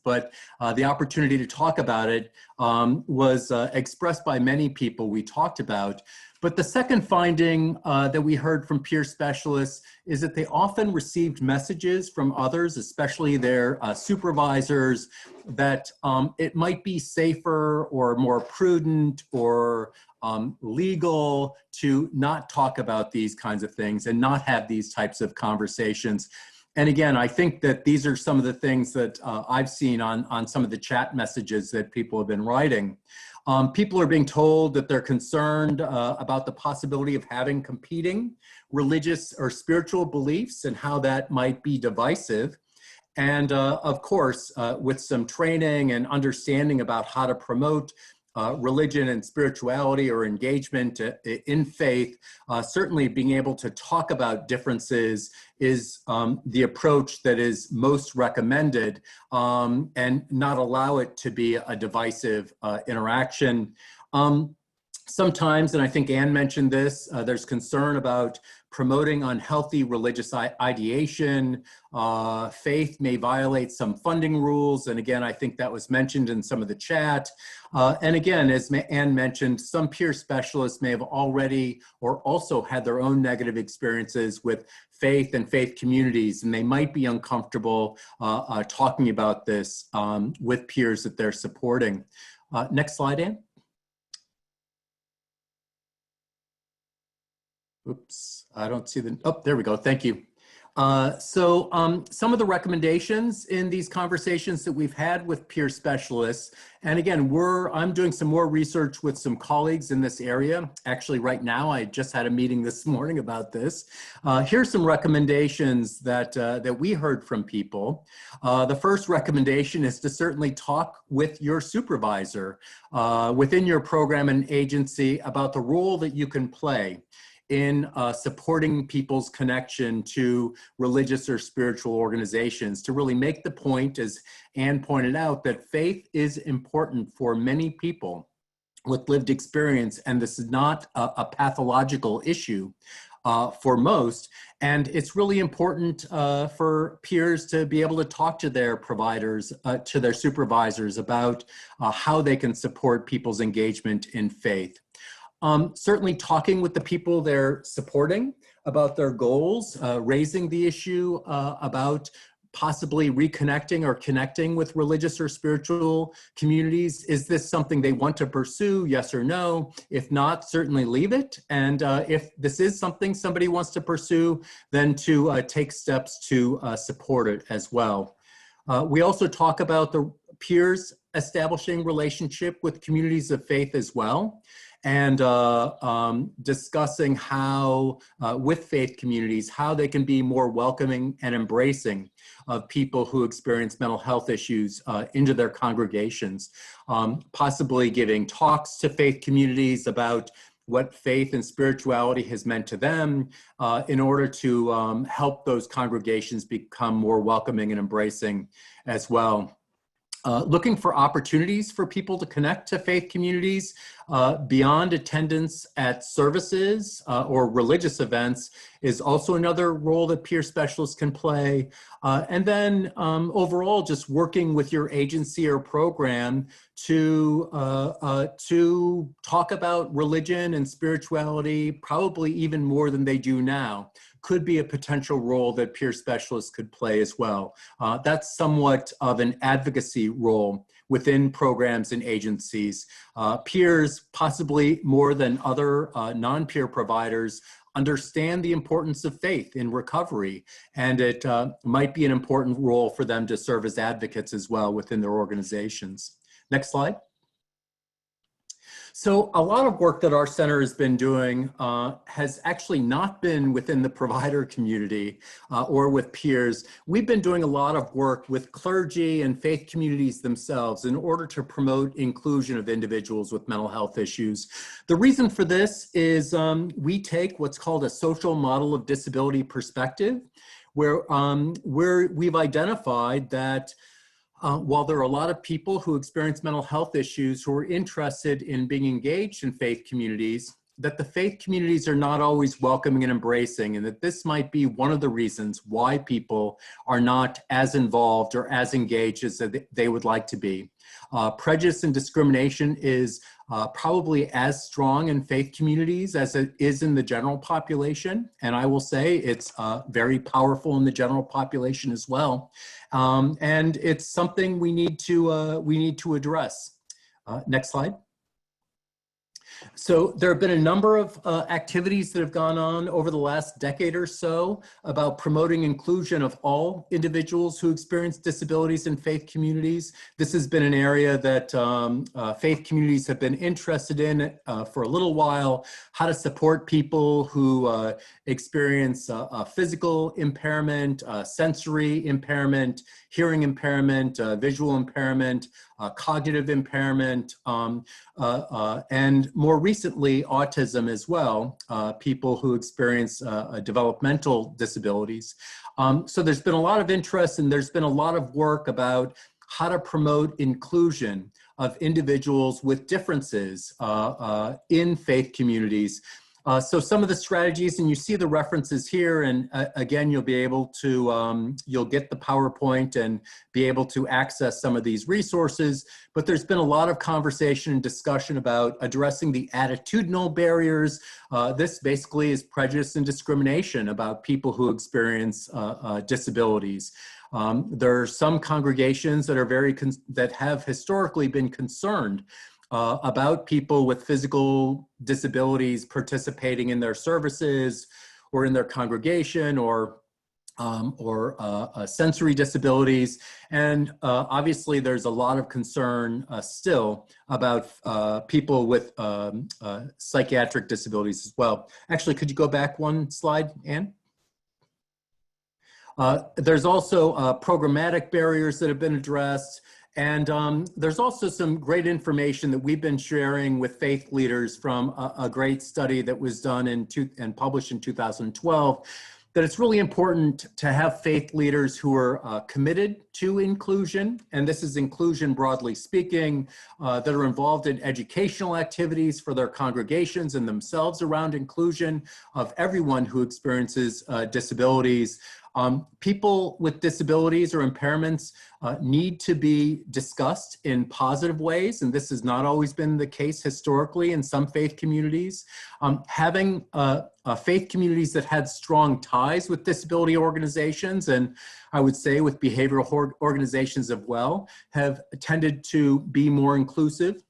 but the opportunity to talk about it was expressed by many people we talked about. But the second finding that we heard from peer specialists is that they often received messages from others, especially their supervisors, that it might be safer or more prudent or legal to not talk about these kinds of things and not have these types of conversations. And again, I think that these are some of the things that I've seen on some of the chat messages that people have been writing. People are being told that they're concerned about the possibility of having competing religious or spiritual beliefs and how that might be divisive. And of course, with some training and understanding about how to promote religion and spirituality or engagement in faith, certainly being able to talk about differences is the approach that is most recommended, and not allow it to be a divisive interaction. Sometimes, and I think Anne mentioned this, there's concern about promoting unhealthy religious ideation. Faith may violate some funding rules. And again, I think that was mentioned in some of the chat. And again, as Anne mentioned, some peer specialists may have already or also had their own negative experiences with faith and faith communities, and they might be uncomfortable talking about this with peers that they're supporting. Next slide, Anne. Oops, I don't see the, oh, there we go, thank you. Some of the recommendations in these conversations that we've had with peer specialists, and again, I'm doing some more research with some colleagues in this area. Actually, right now, I just had a meeting this morning about this. Here's some recommendations that we heard from people. The first recommendation is to certainly talk with your supervisor within your program and agency about the role that you can play in supporting people's connection to religious or spiritual organizations, to really make the point, as Anne pointed out, that faith is important for many people with lived experience, and this is not a pathological issue for most. And it's really important for peers to be able to talk to their providers, to their supervisors about how they can support people's engagement in faith. Certainly talking with the people they're supporting about their goals, raising the issue about possibly reconnecting or connecting with religious or spiritual communities. Is this something they want to pursue? Yes or no? If not, certainly leave it. And if this is something somebody wants to pursue, then to take steps to support it as well. We also talk about the peers establishing relationship with communities of faith as well, and discussing how, with faith communities, how they can be more welcoming and embracing of people who experience mental health issues into their congregations, possibly giving talks to faith communities about what faith and spirituality has meant to them in order to help those congregations become more welcoming and embracing as well. Looking for opportunities for people to connect to faith communities beyond attendance at services or religious events is also another role that peer specialists can play. And then overall, just working with your agency or program to talk about religion and spirituality, probably even more than they do now, could be a potential role that peer specialists could play as well. That's somewhat of an advocacy role within programs and agencies. Peers, possibly more than other non-peer providers, understand the importance of faith in recovery, and it might be an important role for them to serve as advocates as well within their organizations. Next slide. So a lot of work that our center has been doing has actually not been within the provider community or with peers. We've been doing a lot of work with clergy and faith communities themselves in order to promote inclusion of individuals with mental health issues. The reason for this is we take what's called a social model of disability perspective, where we've identified that while there are a lot of people who experience mental health issues who are interested in being engaged in faith communities, that the faith communities are not always welcoming and embracing, and that this might be one of the reasons why people are not as involved or as engaged as they would like to be. Prejudice and discrimination is probably as strong in faith communities as it is in the general population. And I will say it's very powerful in the general population as well. And it's something we need to address. Next slide. So there have been a number of activities that have gone on over the last decade or so about promoting inclusion of all individuals who experience disabilities in faith communities. This has been an area that faith communities have been interested in for a little while, how to support people who experience physical impairment, sensory impairment, hearing impairment, visual impairment, cognitive impairment, and more recently, autism as well, people who experience developmental disabilities. So there's been a lot of interest and there's been a lot of work about how to promote inclusion of individuals with differences in faith communities. So some of the strategies, and you see the references here, and again, you'll be able to, you'll get the PowerPoint and be able to access some of these resources, but there's been a lot of conversation and discussion about addressing the attitudinal barriers. This basically is prejudice and discrimination about people who experience disabilities. There are some congregations that are that have historically been concerned about people with physical disabilities participating in their services or in their congregation or or sensory disabilities. And obviously there's a lot of concern still about people with psychiatric disabilities as well. Actually, could you go back one slide, Anne? There's also programmatic barriers that have been addressed. And there's also some great information that we've been sharing with faith leaders from a great study that was done and published in 2012, that it's really important to have faith leaders who are committed to inclusion, and this is inclusion broadly speaking, that are involved in educational activities for their congregations and themselves around inclusion of everyone who experiences disabilities. People with disabilities or impairments need to be discussed in positive ways, and this has not always been the case historically in some faith communities. Having faith communities that had strong ties with disability organizations, and I would say with behavioral organizations as well, have tended to be more inclusive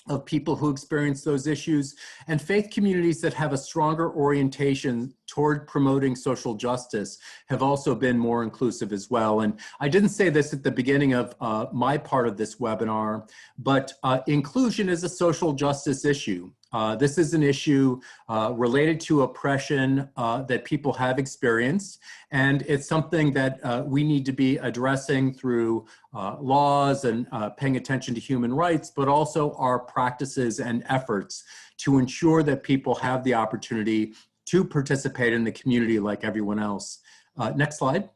of people who experience those issues, and faith communities that have a stronger orientation toward promoting social justice have also been more inclusive as well. And I didn't say this at the beginning of my part of this webinar, but inclusion is a social justice issue. This is an issue related to oppression that people have experienced, and it's something that we need to be addressing through laws and paying attention to human rights, but also our practices and efforts to ensure that people have the opportunity to participate in the community like everyone else. Next slide.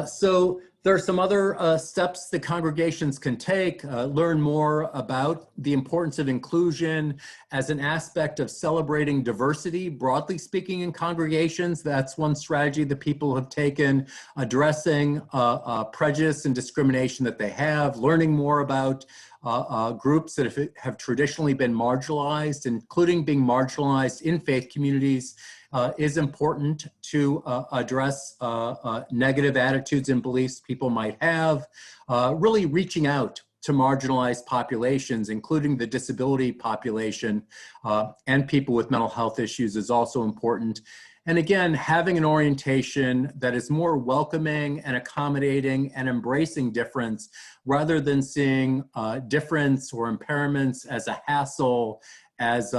So there are some other steps that congregations can take, learn more about the importance of inclusion as an aspect of celebrating diversity, broadly speaking, in congregations. That's one strategy that people have taken, addressing prejudice and discrimination that they have, learning more about groups that have traditionally been marginalized, including being marginalized in faith communities, is important to address negative attitudes and beliefs people might have. Really reaching out to marginalized populations, including the disability population and people with mental health issues, is also important. And again, having an orientation that is more welcoming and accommodating and embracing difference, rather than seeing difference or impairments as a hassle, as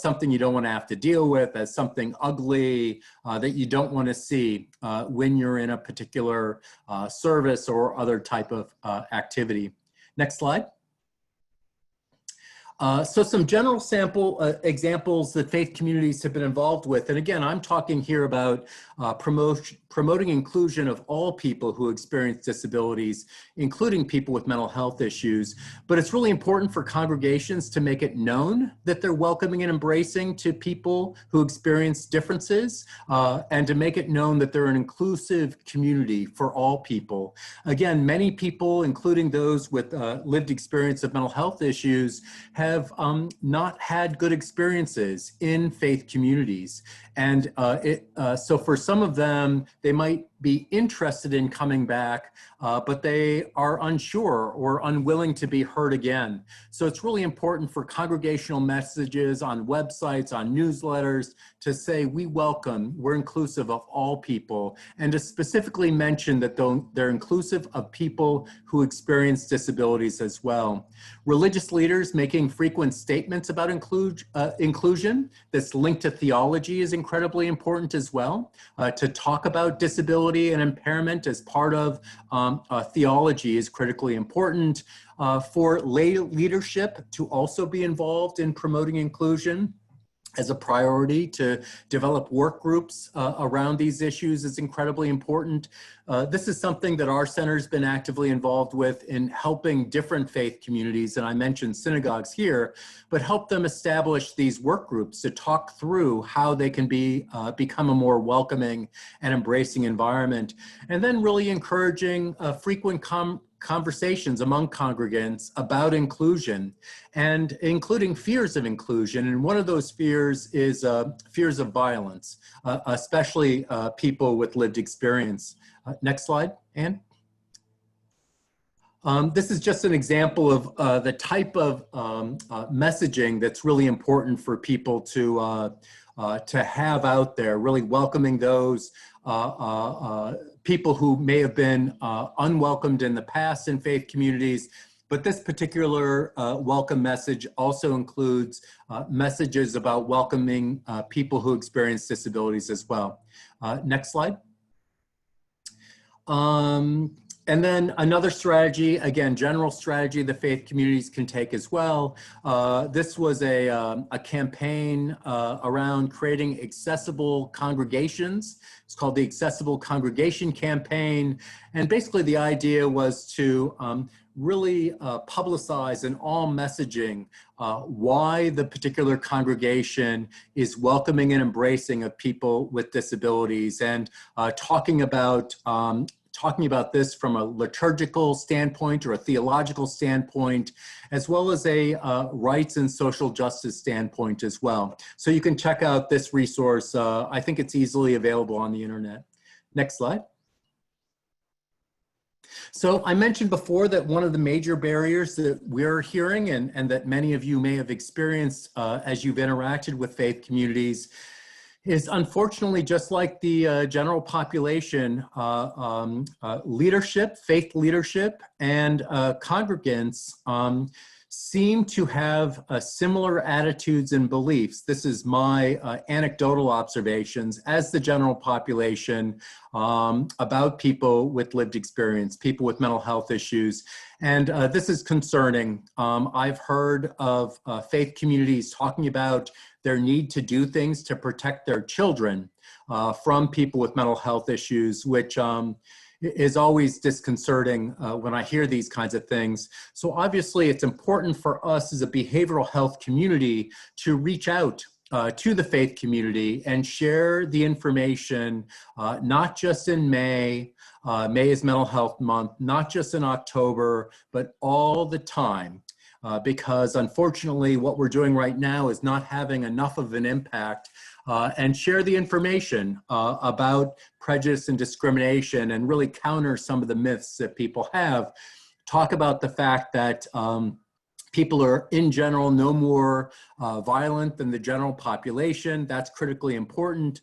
something you don't want to have to deal with, as something ugly that you don't want to see when you're in a particular service or other type of activity. Next slide. So some general sample examples that faith communities have been involved with. And again, I'm talking here about promoting inclusion of all people who experience disabilities, including people with mental health issues. But it's really important for congregations to make it known that they're welcoming and embracing to people who experience differences, and to make it known that they're an inclusive community for all people. Again, many people, including those with lived experience of mental health issues, have not had good experiences in faith communities. And so for some of them, they might be interested in coming back, but they are unsure or unwilling to be heard again. So it's really important for congregational messages on websites, on newsletters, to say we welcome, we're inclusive of all people, and to specifically mention that they're inclusive of people who experience disabilities as well. Religious leaders making frequent statements about inclusion that's linked to theology is incredibly important as well. To talk about disability and impairment as part of theology is critically important. For lay leadership to also be involved in promoting inclusion as a priority, to develop work groups around these issues is incredibly important. This is something that our center's been actively involved with in helping different faith communities, and I mentioned synagogues here, but help them establish these work groups to talk through how they can become a more welcoming and embracing environment. And then really encouraging frequent conversations among congregants about inclusion, and including fears of inclusion. And one of those fears is fears of violence, especially people with lived experience. Next slide, Anne. This is just an example of the type of messaging that's really important for people to to have out there, really welcoming those people who may have been unwelcomed in the past in faith communities. But this particular welcome message also includes messages about welcoming people who experience disabilities as well. Next slide. And then another strategy, again, general strategy the faith communities can take as well. This was a campaign around creating accessible congregations. It's called the Accessible Congregation Campaign. And basically the idea was to really publicize in all messaging why the particular congregation is welcoming and embracing of people with disabilities, and talking about this from a liturgical standpoint or a theological standpoint, as well as a rights and social justice standpoint as well. So you can check out this resource. I think it's easily available on the internet. Next slide. So I mentioned before that one of the major barriers that we're hearing and that many of you may have experienced as you've interacted with faith communities is, unfortunately, just like the general population, leadership, faith leadership, and congregants seem to have similar attitudes and beliefs. This is my anecdotal observations as the general population about people with lived experience, people with mental health issues. And this is concerning. I've heard of faith communities talking about their need to do things to protect their children from people with mental health issues, which is always disconcerting when I hear these kinds of things. So obviously it's important for us as a behavioral health community to reach out to the faith community and share the information, not just in May. May is Mental Health Month, not just in October, but all the time. Because unfortunately, what we're doing right now is not having enough of an impact, and share the information about prejudice and discrimination and really counter some of the myths that people have. Talk about the fact that people are, in general, no more violent than the general population. That's critically important.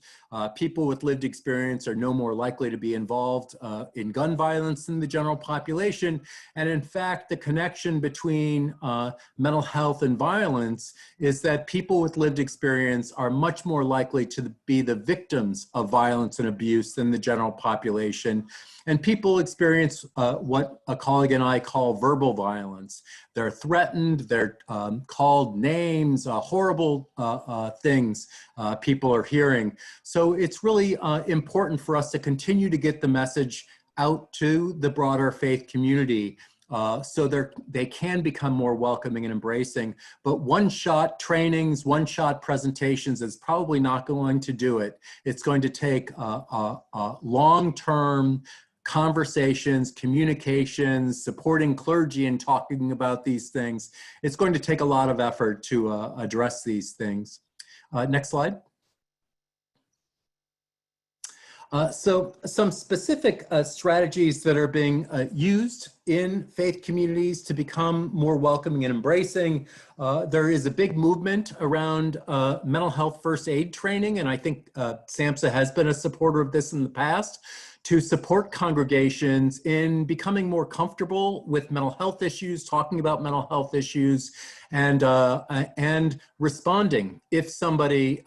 People with lived experience are no more likely to be involved in gun violence than the general population. And in fact, the connection between mental health and violence is that people with lived experience are much more likely to be the victims of violence and abuse than the general population. And people experience what a colleague and I call verbal violence. They're threatened, they're called names, horrible things people are hearing. So it's really important for us to continue to get the message out to the broader faith community so they can become more welcoming and embracing. But one-shot trainings, one-shot presentations is probably not going to do it. It's going to take long-term conversations, communications, supporting clergy and talking about these things. It's going to take a lot of effort to address these things. Next slide. So some specific strategies that are being used in faith communities to become more welcoming and embracing. There is a big movement around mental health first aid training, and I think SAMHSA has been a supporter of this in the past, to support congregations in becoming more comfortable with mental health issues, talking about mental health issues, and responding if somebody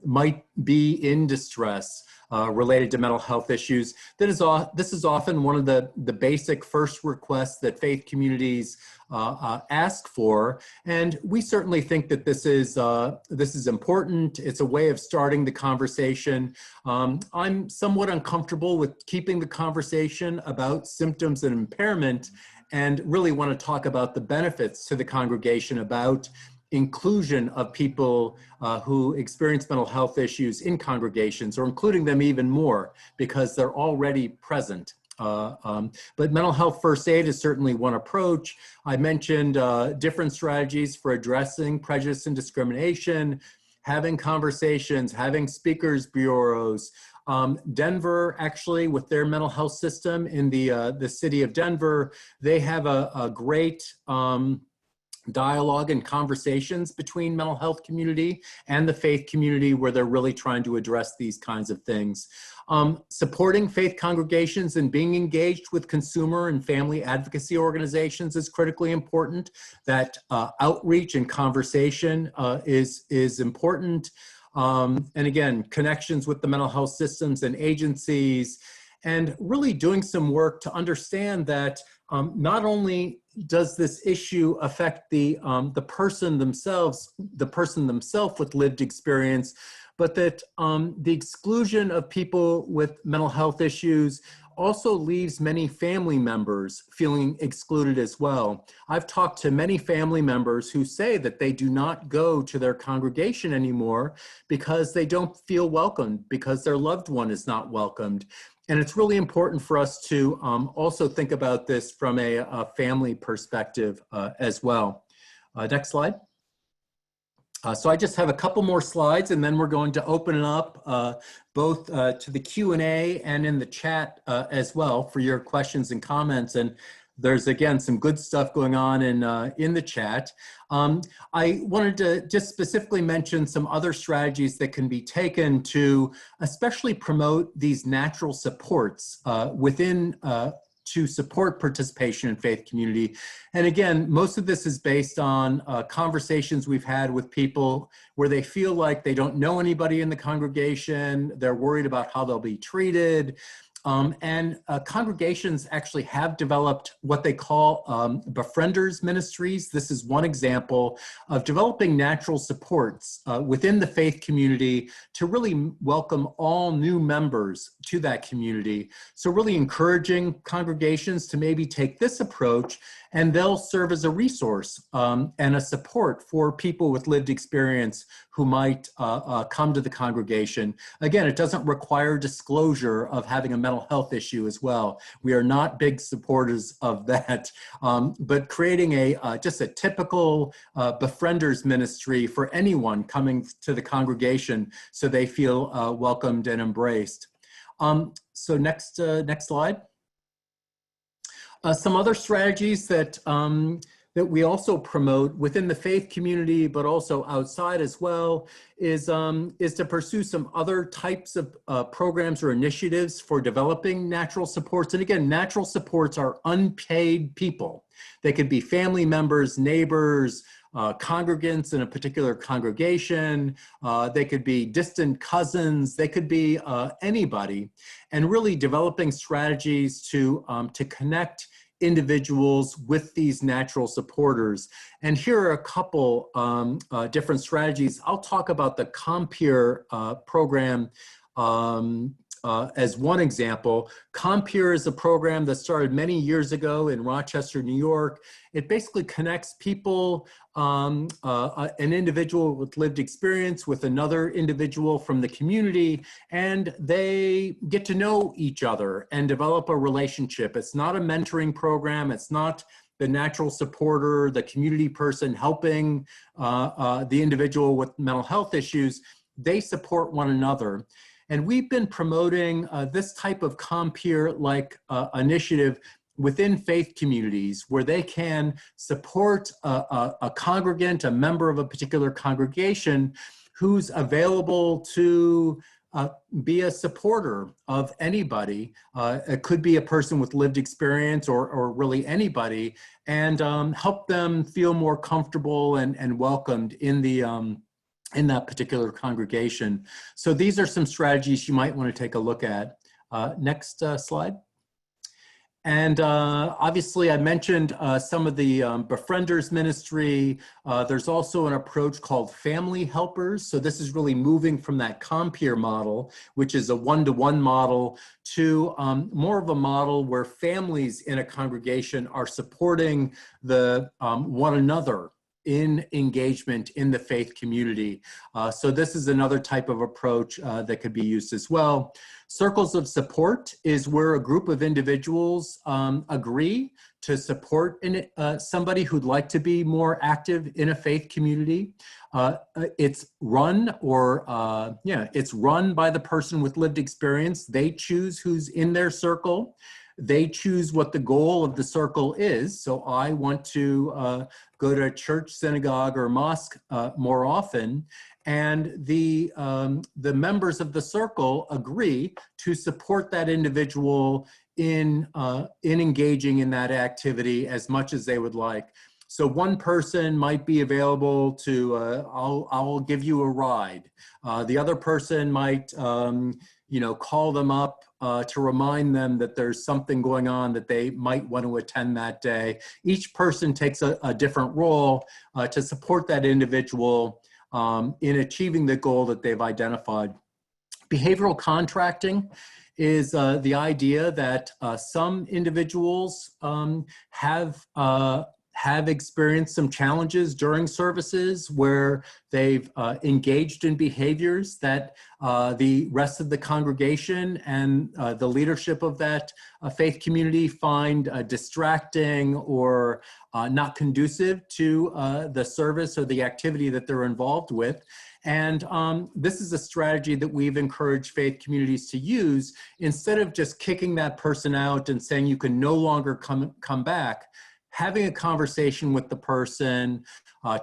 might be in distress related to mental health issues. This is often one of the basic first requests that faith communities ask for, and we certainly think that this is important. It's a way of starting the conversation. I'm somewhat uncomfortable with keeping the conversation about symptoms and impairment, and really want to talk about the benefits to the congregation about inclusion of people who experience mental health issues in congregations, or including them even more because they're already present. But mental health first aid is certainly one approach. I mentioned different strategies for addressing prejudice and discrimination, having conversations, having speakers bureaus. Denver, actually, with their mental health system in the city of Denver, they have a great dialogue and conversations between mental health community and the faith community where they're really trying to address these kinds of things. Supporting faith congregations and being engaged with consumer and family advocacy organizations is critically important. That outreach and conversation is important. And again, connections with the mental health systems and agencies, and really doing some work to understand that not only does this issue affect the person themselves with lived experience, but that the exclusion of people with mental health issues also leaves many family members feeling excluded as well. I've talked to many family members who say that they do not go to their congregation anymore because they don't feel welcomed, because their loved one is not welcomed. And it's really important for us to also think about this from a family perspective as well. Next slide. So I just have a couple more slides, and then we're going to open it up both to the Q&A and in the chat as well for your questions and comments. And there's, again, some good stuff going on in the chat. I wanted to just specifically mention some other strategies that can be taken to especially promote these natural supports within to support participation in faith community. And again, most of this is based on conversations we've had with people where they feel like they don't know anybody in the congregation, they're worried about how they'll be treated. And congregations actually have developed what they call befrienders ministries. This is one example of developing natural supports within the faith community to really welcome all new members to that community. So really encouraging congregations to maybe take this approach, and they'll serve as a resource and a support for people with lived experience who might come to the congregation. Again, it doesn't require disclosure of having a mental health issue as well. We are not big supporters of that, but creating just a typical befrienders ministry for anyone coming to the congregation so they feel welcomed and embraced. So next slide. Some other strategies that we also promote within the faith community, but also outside as well, is to pursue some other types of programs or initiatives for developing natural supports. And again, natural supports are unpaid people. They could be family members, neighbors, congregants in a particular congregation. They could be distant cousins. They could be anybody. And really developing strategies to connect individuals with these natural supporters. And here are a couple different strategies. I'll talk about the Compeer program as one example. Compeer is a program that started many years ago in Rochester, New York. It basically connects people, an individual with lived experience with another individual from the community, and they get to know each other and develop a relationship. It's not a mentoring program. It's not the natural supporter, the community person helping the individual with mental health issues. They support one another. And we've been promoting this type of Compeer-like initiative within faith communities where they can support a congregant, a member of a particular congregation who's available to be a supporter of anybody. It could be a person with lived experience or really anybody, and help them feel more comfortable and welcomed in that particular congregation. So these are some strategies you might want to take a look at. Next slide. And obviously I mentioned some of the befrienders ministry. There's also an approach called family helpers. So this is really moving from that Compeer model, which is a one-to-one model, to more of a model where families in a congregation are supporting one another in engagement in the faith community. So this is another type of approach that could be used as well. Circles of support is where a group of individuals agree to support somebody who'd like to be more active in a faith community. It's run by the person with lived experience. They choose who's in their circle. they choose what the goal of the circle is. So I want to go to church, synagogue, or mosque more often. And the members of the circle agree to support that individual in engaging in that activity as much as they would like. So one person might be available to, I'll give you a ride. The other person might, call them up to remind them that there's something going on that they might want to attend that day. Each person takes a different role to support that individual in achieving the goal that they've identified. Behavioral contracting is the idea that some individuals have experienced some challenges during services where they've engaged in behaviors that the rest of the congregation and the leadership of that faith community find distracting or not conducive to the service or the activity that they're involved with. And this is a strategy that we've encouraged faith communities to use. Instead of just kicking that person out and saying you can no longer come back, having a conversation with the person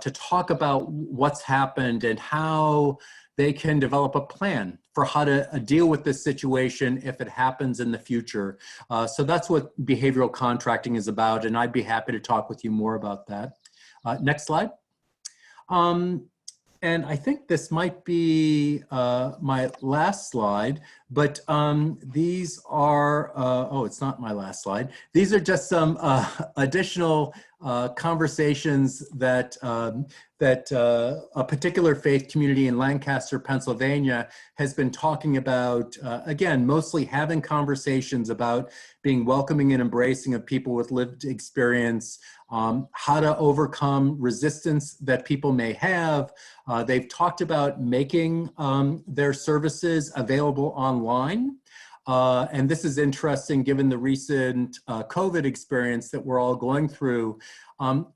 to talk about what's happened and how they can develop a plan for how to deal with this situation if it happens in the future. So that's what behavioral contracting is about, and I'd be happy to talk with you more about that. Next slide. And I think this might be my last slide, but these are, oh, it's not my last slide. These are just some additional conversations that, a particular faith community in Lancaster, Pennsylvania has been talking about, again, mostly having conversations about being welcoming and embracing of people with lived experience, how to overcome resistance that people may have. They've talked about making their services available online. And this is interesting given the recent COVID experience that we're all going through.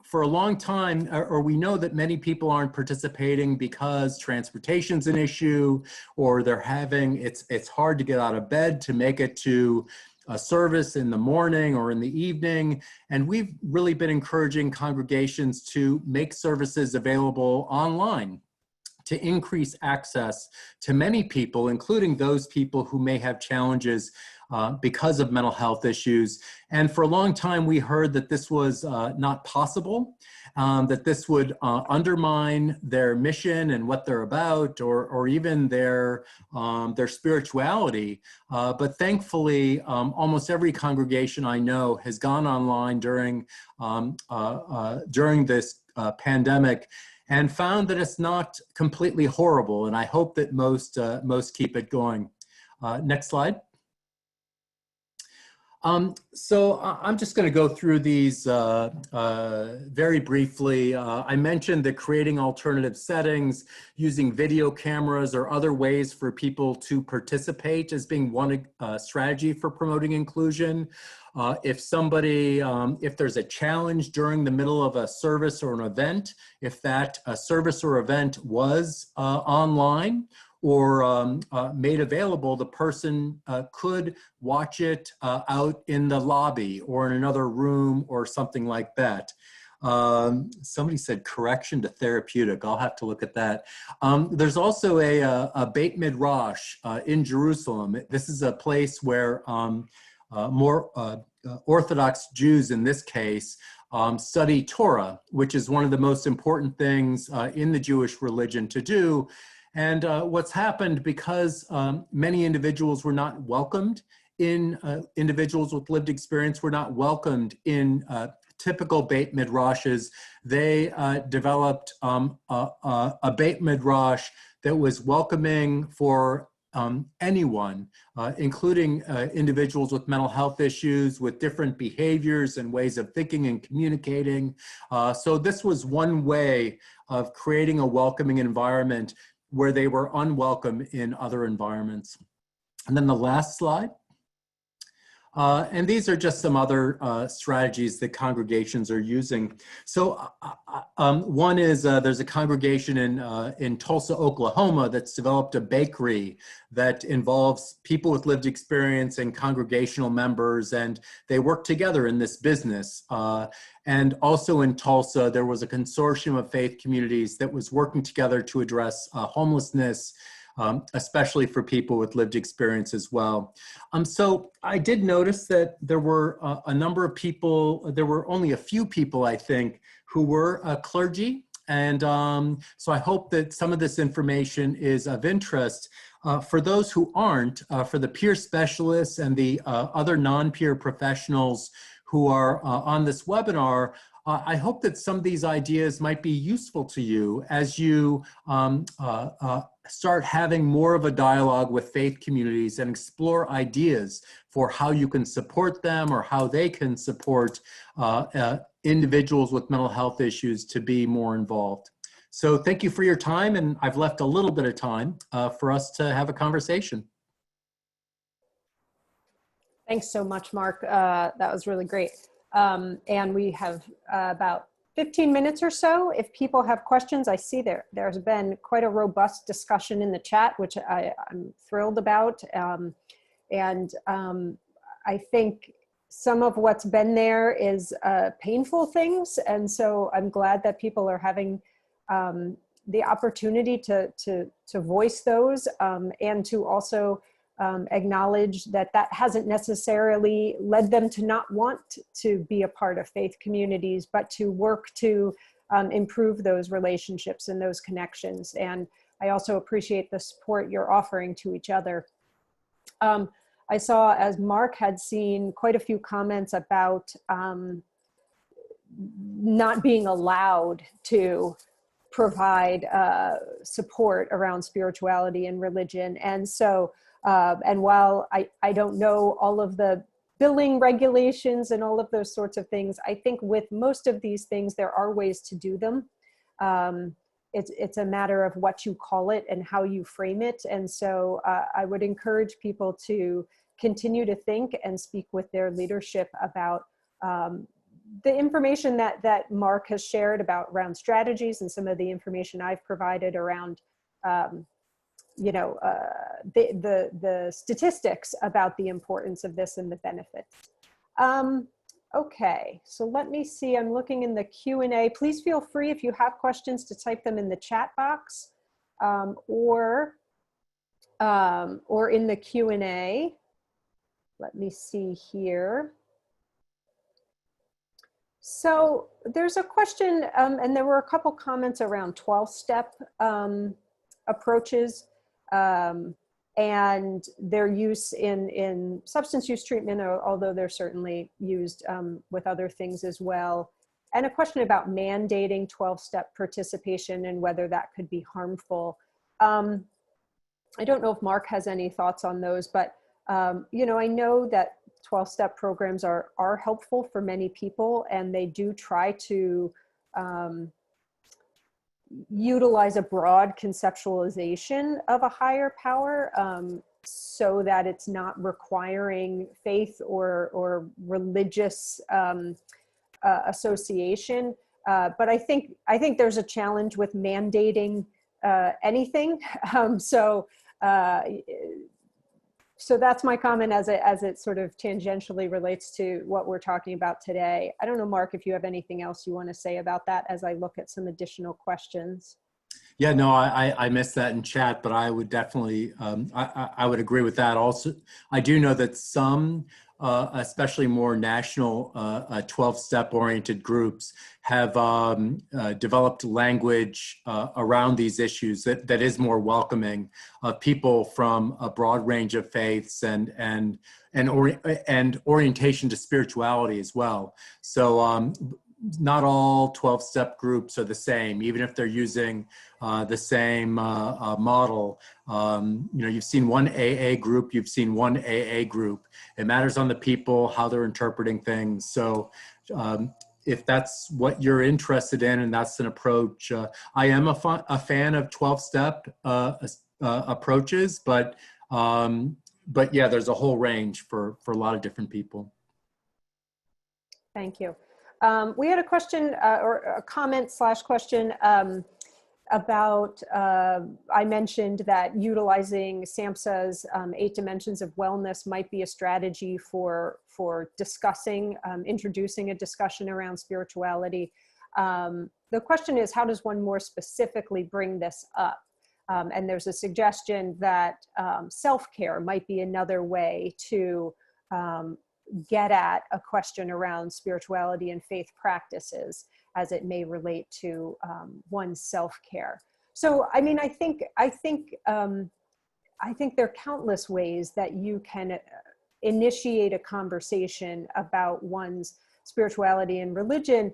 For a long time, or we know that many people aren't participating because transportation's an issue, or they're having, it's hard to get out of bed to make it to a service in the morning or in the evening. And we've really been encouraging congregations to make services available online to increase access to many people, including those people who may have challenges because of mental health issues. And for a long time, we heard that this was not possible, that this would undermine their mission and what they're about, or even their spirituality. But thankfully, almost every congregation I know has gone online during this pandemic and found that it's not completely horrible. And I hope that most keep it going. Next slide. So I'm just going to go through these very briefly. I mentioned that creating alternative settings, using video cameras or other ways for people to participate as being one strategy for promoting inclusion. If there's a challenge during the middle of a service or an event, if that service or event was online or made available, the person could watch it out in the lobby or in another room or something like that. Somebody said correction to therapeutic. I'll have to look at that. There's also a Beit Midrash in Jerusalem. This is a place where more Orthodox Jews, in this case, study Torah, which is one of the most important things in the Jewish religion to do. And what's happened, because many individuals were not welcomed in, individuals with lived experience were not welcomed in typical Beit Midrashes, they developed a Beit Midrash that was welcoming for anyone, including individuals with mental health issues, with different behaviors and ways of thinking and communicating. So this was one way of creating a welcoming environment where they were unwelcome in other environments. And then the last slide. And these are just some other strategies that congregations are using. So one is there's a congregation in Tulsa, Oklahoma that's developed a bakery that involves people with lived experience and congregational members, and they work together in this business. And also in Tulsa, there was a consortium of faith communities that was working together to address homelessness, especially for people with lived experience as well. So I did notice that there were a number of people, there were only a few people, I think, who were clergy. And so I hope that some of this information is of interest. For those who aren't, for the peer specialists and the other non-peer professionals who are on this webinar, I hope that some of these ideas might be useful to you as you start having more of a dialogue with faith communities and explore ideas for how you can support them or how they can support individuals with mental health issues to be more involved. So thank you for your time, and I've left a little bit of time for us to have a conversation. Thanks so much, Mark. That was really great. And we have about 15 minutes or so. If people have questions, I see there's been quite a robust discussion in the chat, which I'm thrilled about. I think some of what's been there is painful things. And so I'm glad that people are having the opportunity to voice those and to also acknowledge that hasn't necessarily led them to not want to be a part of faith communities, but to work to improve those relationships and those connections. And I also appreciate the support you're offering to each other. I saw, as Mark had seen, quite a few comments about not being allowed to provide support around spirituality and religion. And so and while I don't know all of the billing regulations and all of those sorts of things, I think with most of these things, there are ways to do them. It's a matter of what you call it and how you frame it. And so I would encourage people to continue to think and speak with their leadership about the information that Mark has shared around strategies and some of the information I've provided around the statistics about the importance of this and the benefits. Okay, so let me see, I'm looking in the Q&A. Please feel free, if you have questions, to type them in the chat box or in the Q&A. Let me see here. So there's a question, and there were a couple comments around 12-step approaches and their use in substance use treatment, although they're certainly used with other things as well. And a question about mandating 12-step participation and whether that could be harmful. I don't know if Mark has any thoughts on those, but I know that 12-step programs are helpful for many people, and they do try to utilize a broad conceptualization of a higher power so that it's not requiring faith or religious association. But I think there's a challenge with mandating anything. So that's my comment as it sort of tangentially relates to what we're talking about today. I don't know, Mark, if you have anything else you want to say about that as I look at some additional questions. Yeah, no, I missed that in chat, but I would definitely, I would agree with that. Also, I do know that some, especially more national 12-step oriented groups have developed language around these issues that is more welcoming of people from a broad range of faiths and orientation to spirituality as well. So not all 12-step groups are the same, even if they're using the same model. You've seen one AA group, you've seen one AA group. It matters on the people, how they're interpreting things. So if that's what you're interested in and that's an approach, I am a fan of 12-step approaches, but but yeah, there's a whole range for a lot of different people. Thank you. We had a question or a comment / question about, I mentioned that utilizing SAMHSA's 8 dimensions of wellness might be a strategy for discussing, introducing a discussion around spirituality. The question is, how does one more specifically bring this up? And there's a suggestion that self-care might be another way to get at a question around spirituality and faith practices as it may relate to one's self-care. So, I mean, I think there are countless ways that you can initiate a conversation about one's spirituality and religion.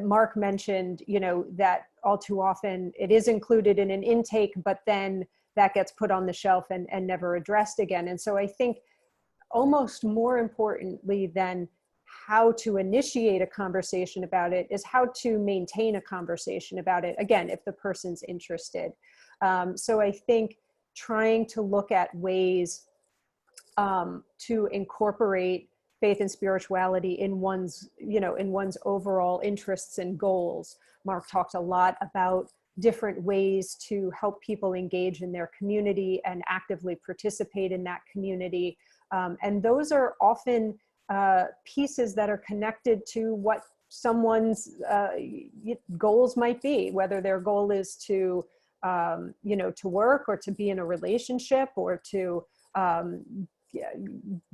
Mark mentioned, you know, that all too often it is included in an intake, but then that gets put on the shelf and never addressed again. And so I think almost more importantly than how to initiate a conversation about it is how to maintain a conversation about it, again, if the person's interested. So I think trying to look at ways to incorporate faith and spirituality in one's, you know, in one's overall interests and goals. Mark talked a lot about different ways to help people engage in their community and actively participate in that community. And those are often pieces that are connected to what someone's goals might be, whether their goal is to, you know, to work or to be in a relationship or to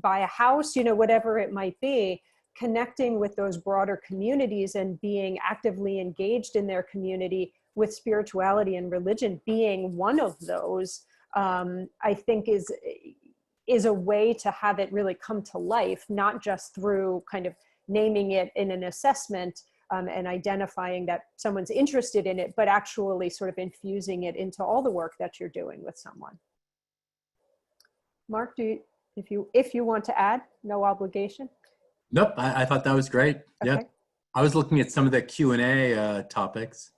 buy a house, you know, whatever it might be. Connecting with those broader communities and being actively engaged in their community, with spirituality and religion being one of those, I think is a way to have it really come to life, not just through kind of naming it in an assessment and identifying that someone's interested in it, but actually sort of infusing it into all the work that you're doing with someone. Mark, if you want to add, no obligation. Nope, I thought that was great. Okay. Yep. I was looking at some of the Q&A topics.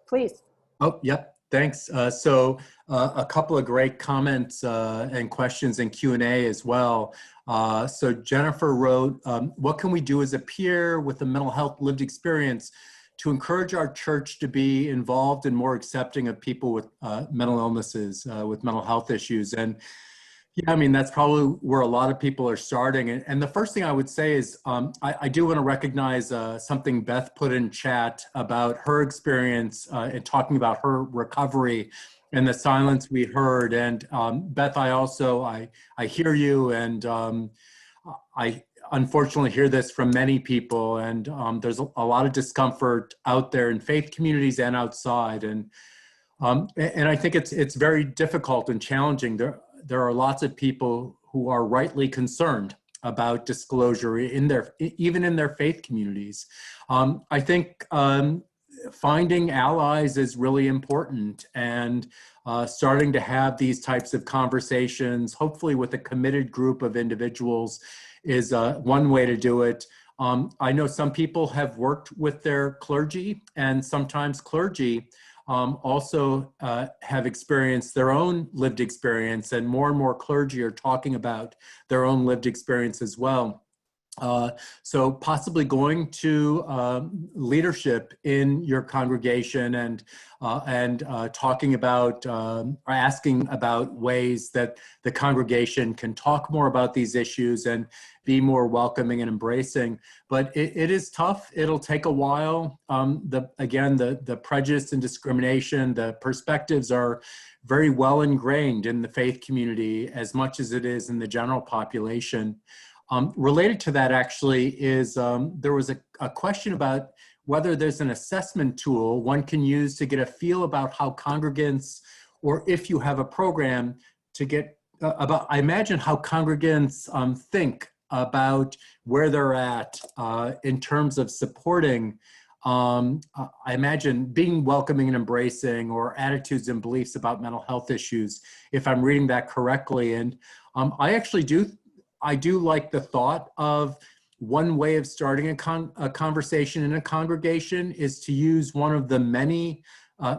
Please. Oh, yep. Thanks. So a couple of great comments and questions in Q&A as well. So Jennifer wrote, what can we do as a peer with a mental health lived experience to encourage our church to be involved and more accepting of people with mental illnesses, with mental health issues? And yeah, I mean, that's probably where a lot of people are starting. And the first thing I would say is I do want to recognize something Beth put in chat about her experience in talking about her recovery and the silence we heard. And Beth, I hear you, and I unfortunately hear this from many people. And there's a lot of discomfort out there in faith communities and outside. And I think it's very difficult and challenging. There are lots of people who are rightly concerned about disclosure even in their faith communities. I think finding allies is really important, and starting to have these types of conversations, hopefully with a committed group of individuals, is one way to do it. I know some people have worked with their clergy, and sometimes clergy also have experienced their own lived experience, and more clergy are talking about their own lived experience as well. So possibly going to leadership in your congregation and talking about or asking about ways that the congregation can talk more about these issues and be more welcoming and embracing. But it is tough. It'll take a while. The prejudice and discrimination, the perspectives are very well ingrained in the faith community as much as it is in the general population. Related to that actually is there was a question about whether there's an assessment tool one can use to get a feel about how congregants, or if you have a program to get I imagine how congregants think about where they're at in terms of supporting, I imagine being welcoming and embracing, or attitudes and beliefs about mental health issues, if I'm reading that correctly. And I do like the thought of one way of starting a conversation in a congregation is to use one of the many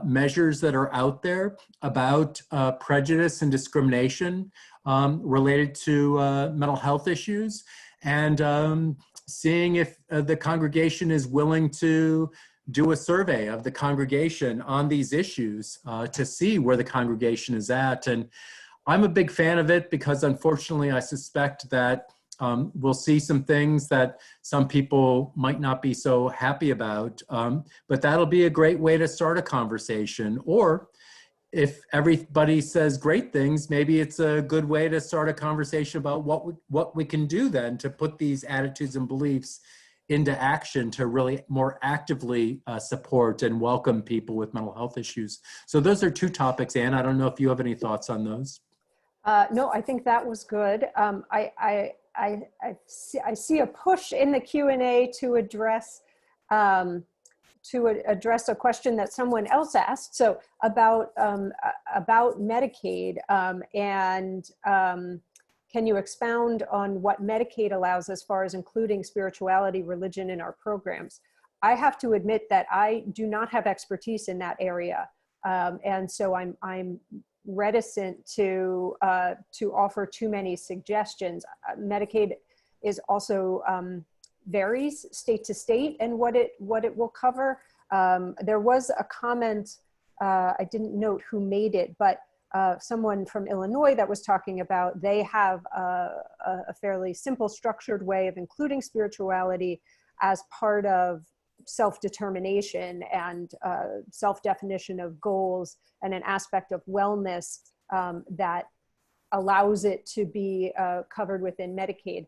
measures that are out there about prejudice and discrimination. related to mental health issues, and seeing if the congregation is willing to do a survey of the congregation on these issues to see where the congregation is at. And I'm a big fan of it because unfortunately I suspect that we'll see some things that some people might not be so happy about, but that'll be a great way to start a conversation. Or if everybody says great things, maybe it's a good way to start a conversation about what we can do then to put these attitudes and beliefs into action to really more actively support and welcome people with mental health issues. So those are two topics. Anne, I don't know if you have any thoughts on those. No, I think that was good. I see a push in the Q&A to address a question that someone else asked. So about Medicaid, can you expound on what Medicaid allows as far as including spirituality, religion in our programs? I have to admit that I do not have expertise in that area, and so I'm reticent to offer too many suggestions. Medicaid is also varies state to state and what it will cover. There was a comment, I didn't note who made it, but someone from Illinois that was talking about they have a fairly simple structured way of including spirituality as part of self-determination and self-definition of goals and an aspect of wellness that allows it to be covered within Medicaid.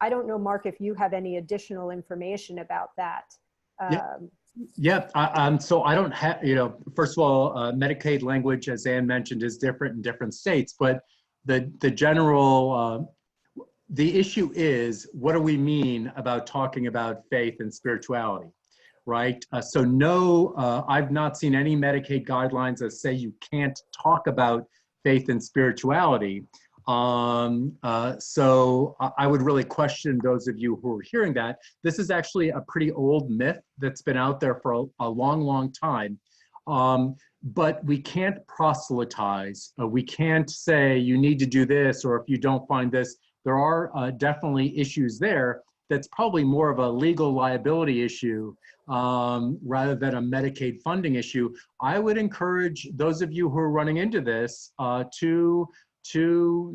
I don't know, Mark, if you have any additional information about that. So I don't have, first of all, Medicaid language, as Anne mentioned, is different in different states, but the general, the issue is, what do we mean about talking about faith and spirituality, right? So no, I've not seen any Medicaid guidelines that say you can't talk about faith and spirituality. So I would really question those of you who are hearing that. This is actually a pretty old myth that's been out there for a long, long time. But we can't proselytize. We can't say you need to do this, or if you don't find this. There are definitely issues there. That's probably more of a legal liability issue rather than a Medicaid funding issue. I would encourage those of you who are running into this to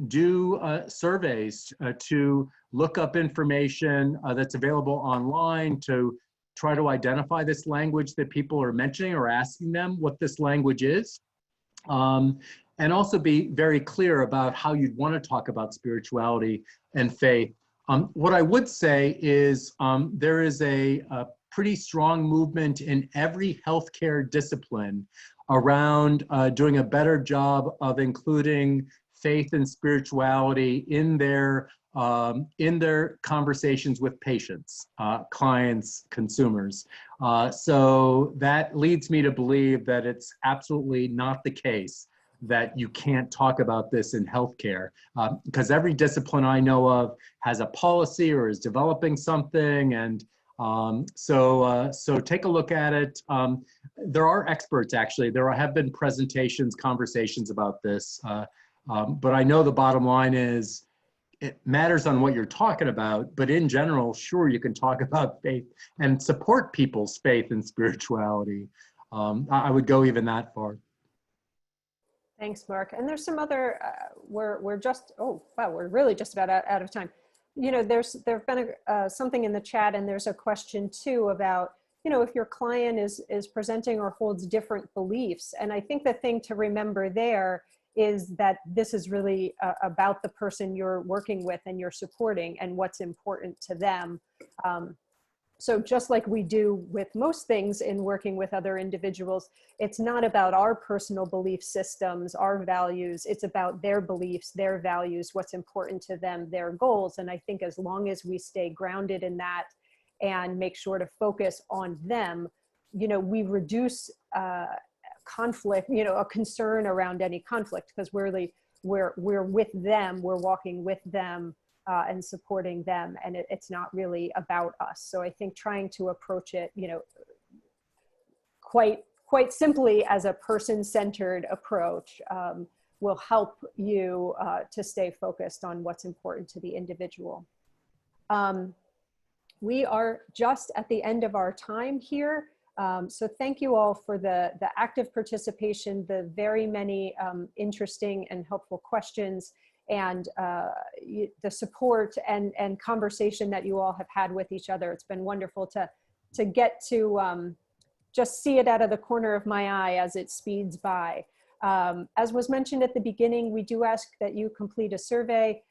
do surveys, to look up information that's available online, to try to identify this language that people are mentioning or asking them what this language is. And also be very clear about how you'd want to talk about spirituality and faith. What I would say is there is a pretty strong movement in every healthcare discipline around doing a better job of including faith and spirituality in their conversations with patients, clients, consumers. So that leads me to believe that it's absolutely not the case that you can't talk about this in healthcare, because every discipline I know of has a policy or is developing something, and so take a look at it. There are experts, actually. There have been presentations, conversations about this, but I know the bottom line is it matters on what you're talking about, but in general, sure, you can talk about faith and support people's faith and spirituality. I would go even that far. Thanks, Mark. And there's some other, we're just, oh, wow, we're really just about out of time. There've been something in the chat, and there's a question too about, if your client is presenting or holds different beliefs. And I think the thing to remember there is that this is really about the person you're working with and you're supporting and what's important to them. So just like we do with most things in working with other individuals, it's not about our personal belief systems, our values. It's about their beliefs, their values, what's important to them, their goals. And I think as long as we stay grounded in that and make sure to focus on them, we reduce conflict, a concern around any conflict, because we're with them, we're walking with them. And supporting them, and it's not really about us. So I think trying to approach it, quite simply as a person-centered approach will help you to stay focused on what's important to the individual. We are just at the end of our time here. So thank you all for the active participation, the very many interesting and helpful questions, and the support and conversation that you all have had with each other. It's been wonderful to get to just see it out of the corner of my eye as it speeds by. As was mentioned at the beginning, we do ask that you complete a survey.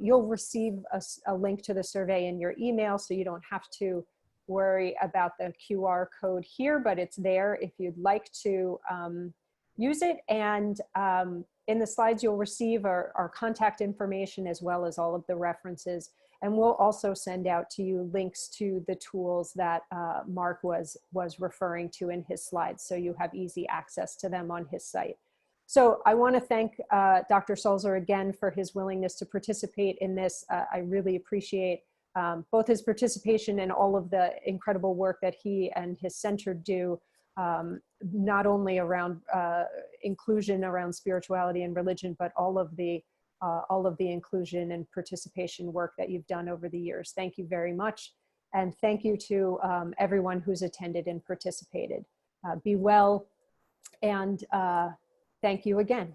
You'll receive a link to the survey in your email, so you don't have to worry about the QR code here, but it's there if you'd like to use it. And in the slides, you'll receive our contact information as well as all of the references. And we'll also send out to you links to the tools that Mark was referring to in his slides, so you have easy access to them on his site. So I want to thank Dr. Sulzer again for his willingness to participate in this. I really appreciate both his participation and all of the incredible work that he and his center do, not only around inclusion around spirituality and religion, but all of the inclusion and participation work that you've done over the years. Thank you very much. And thank you to everyone who's attended and participated. Be well, and thank you again.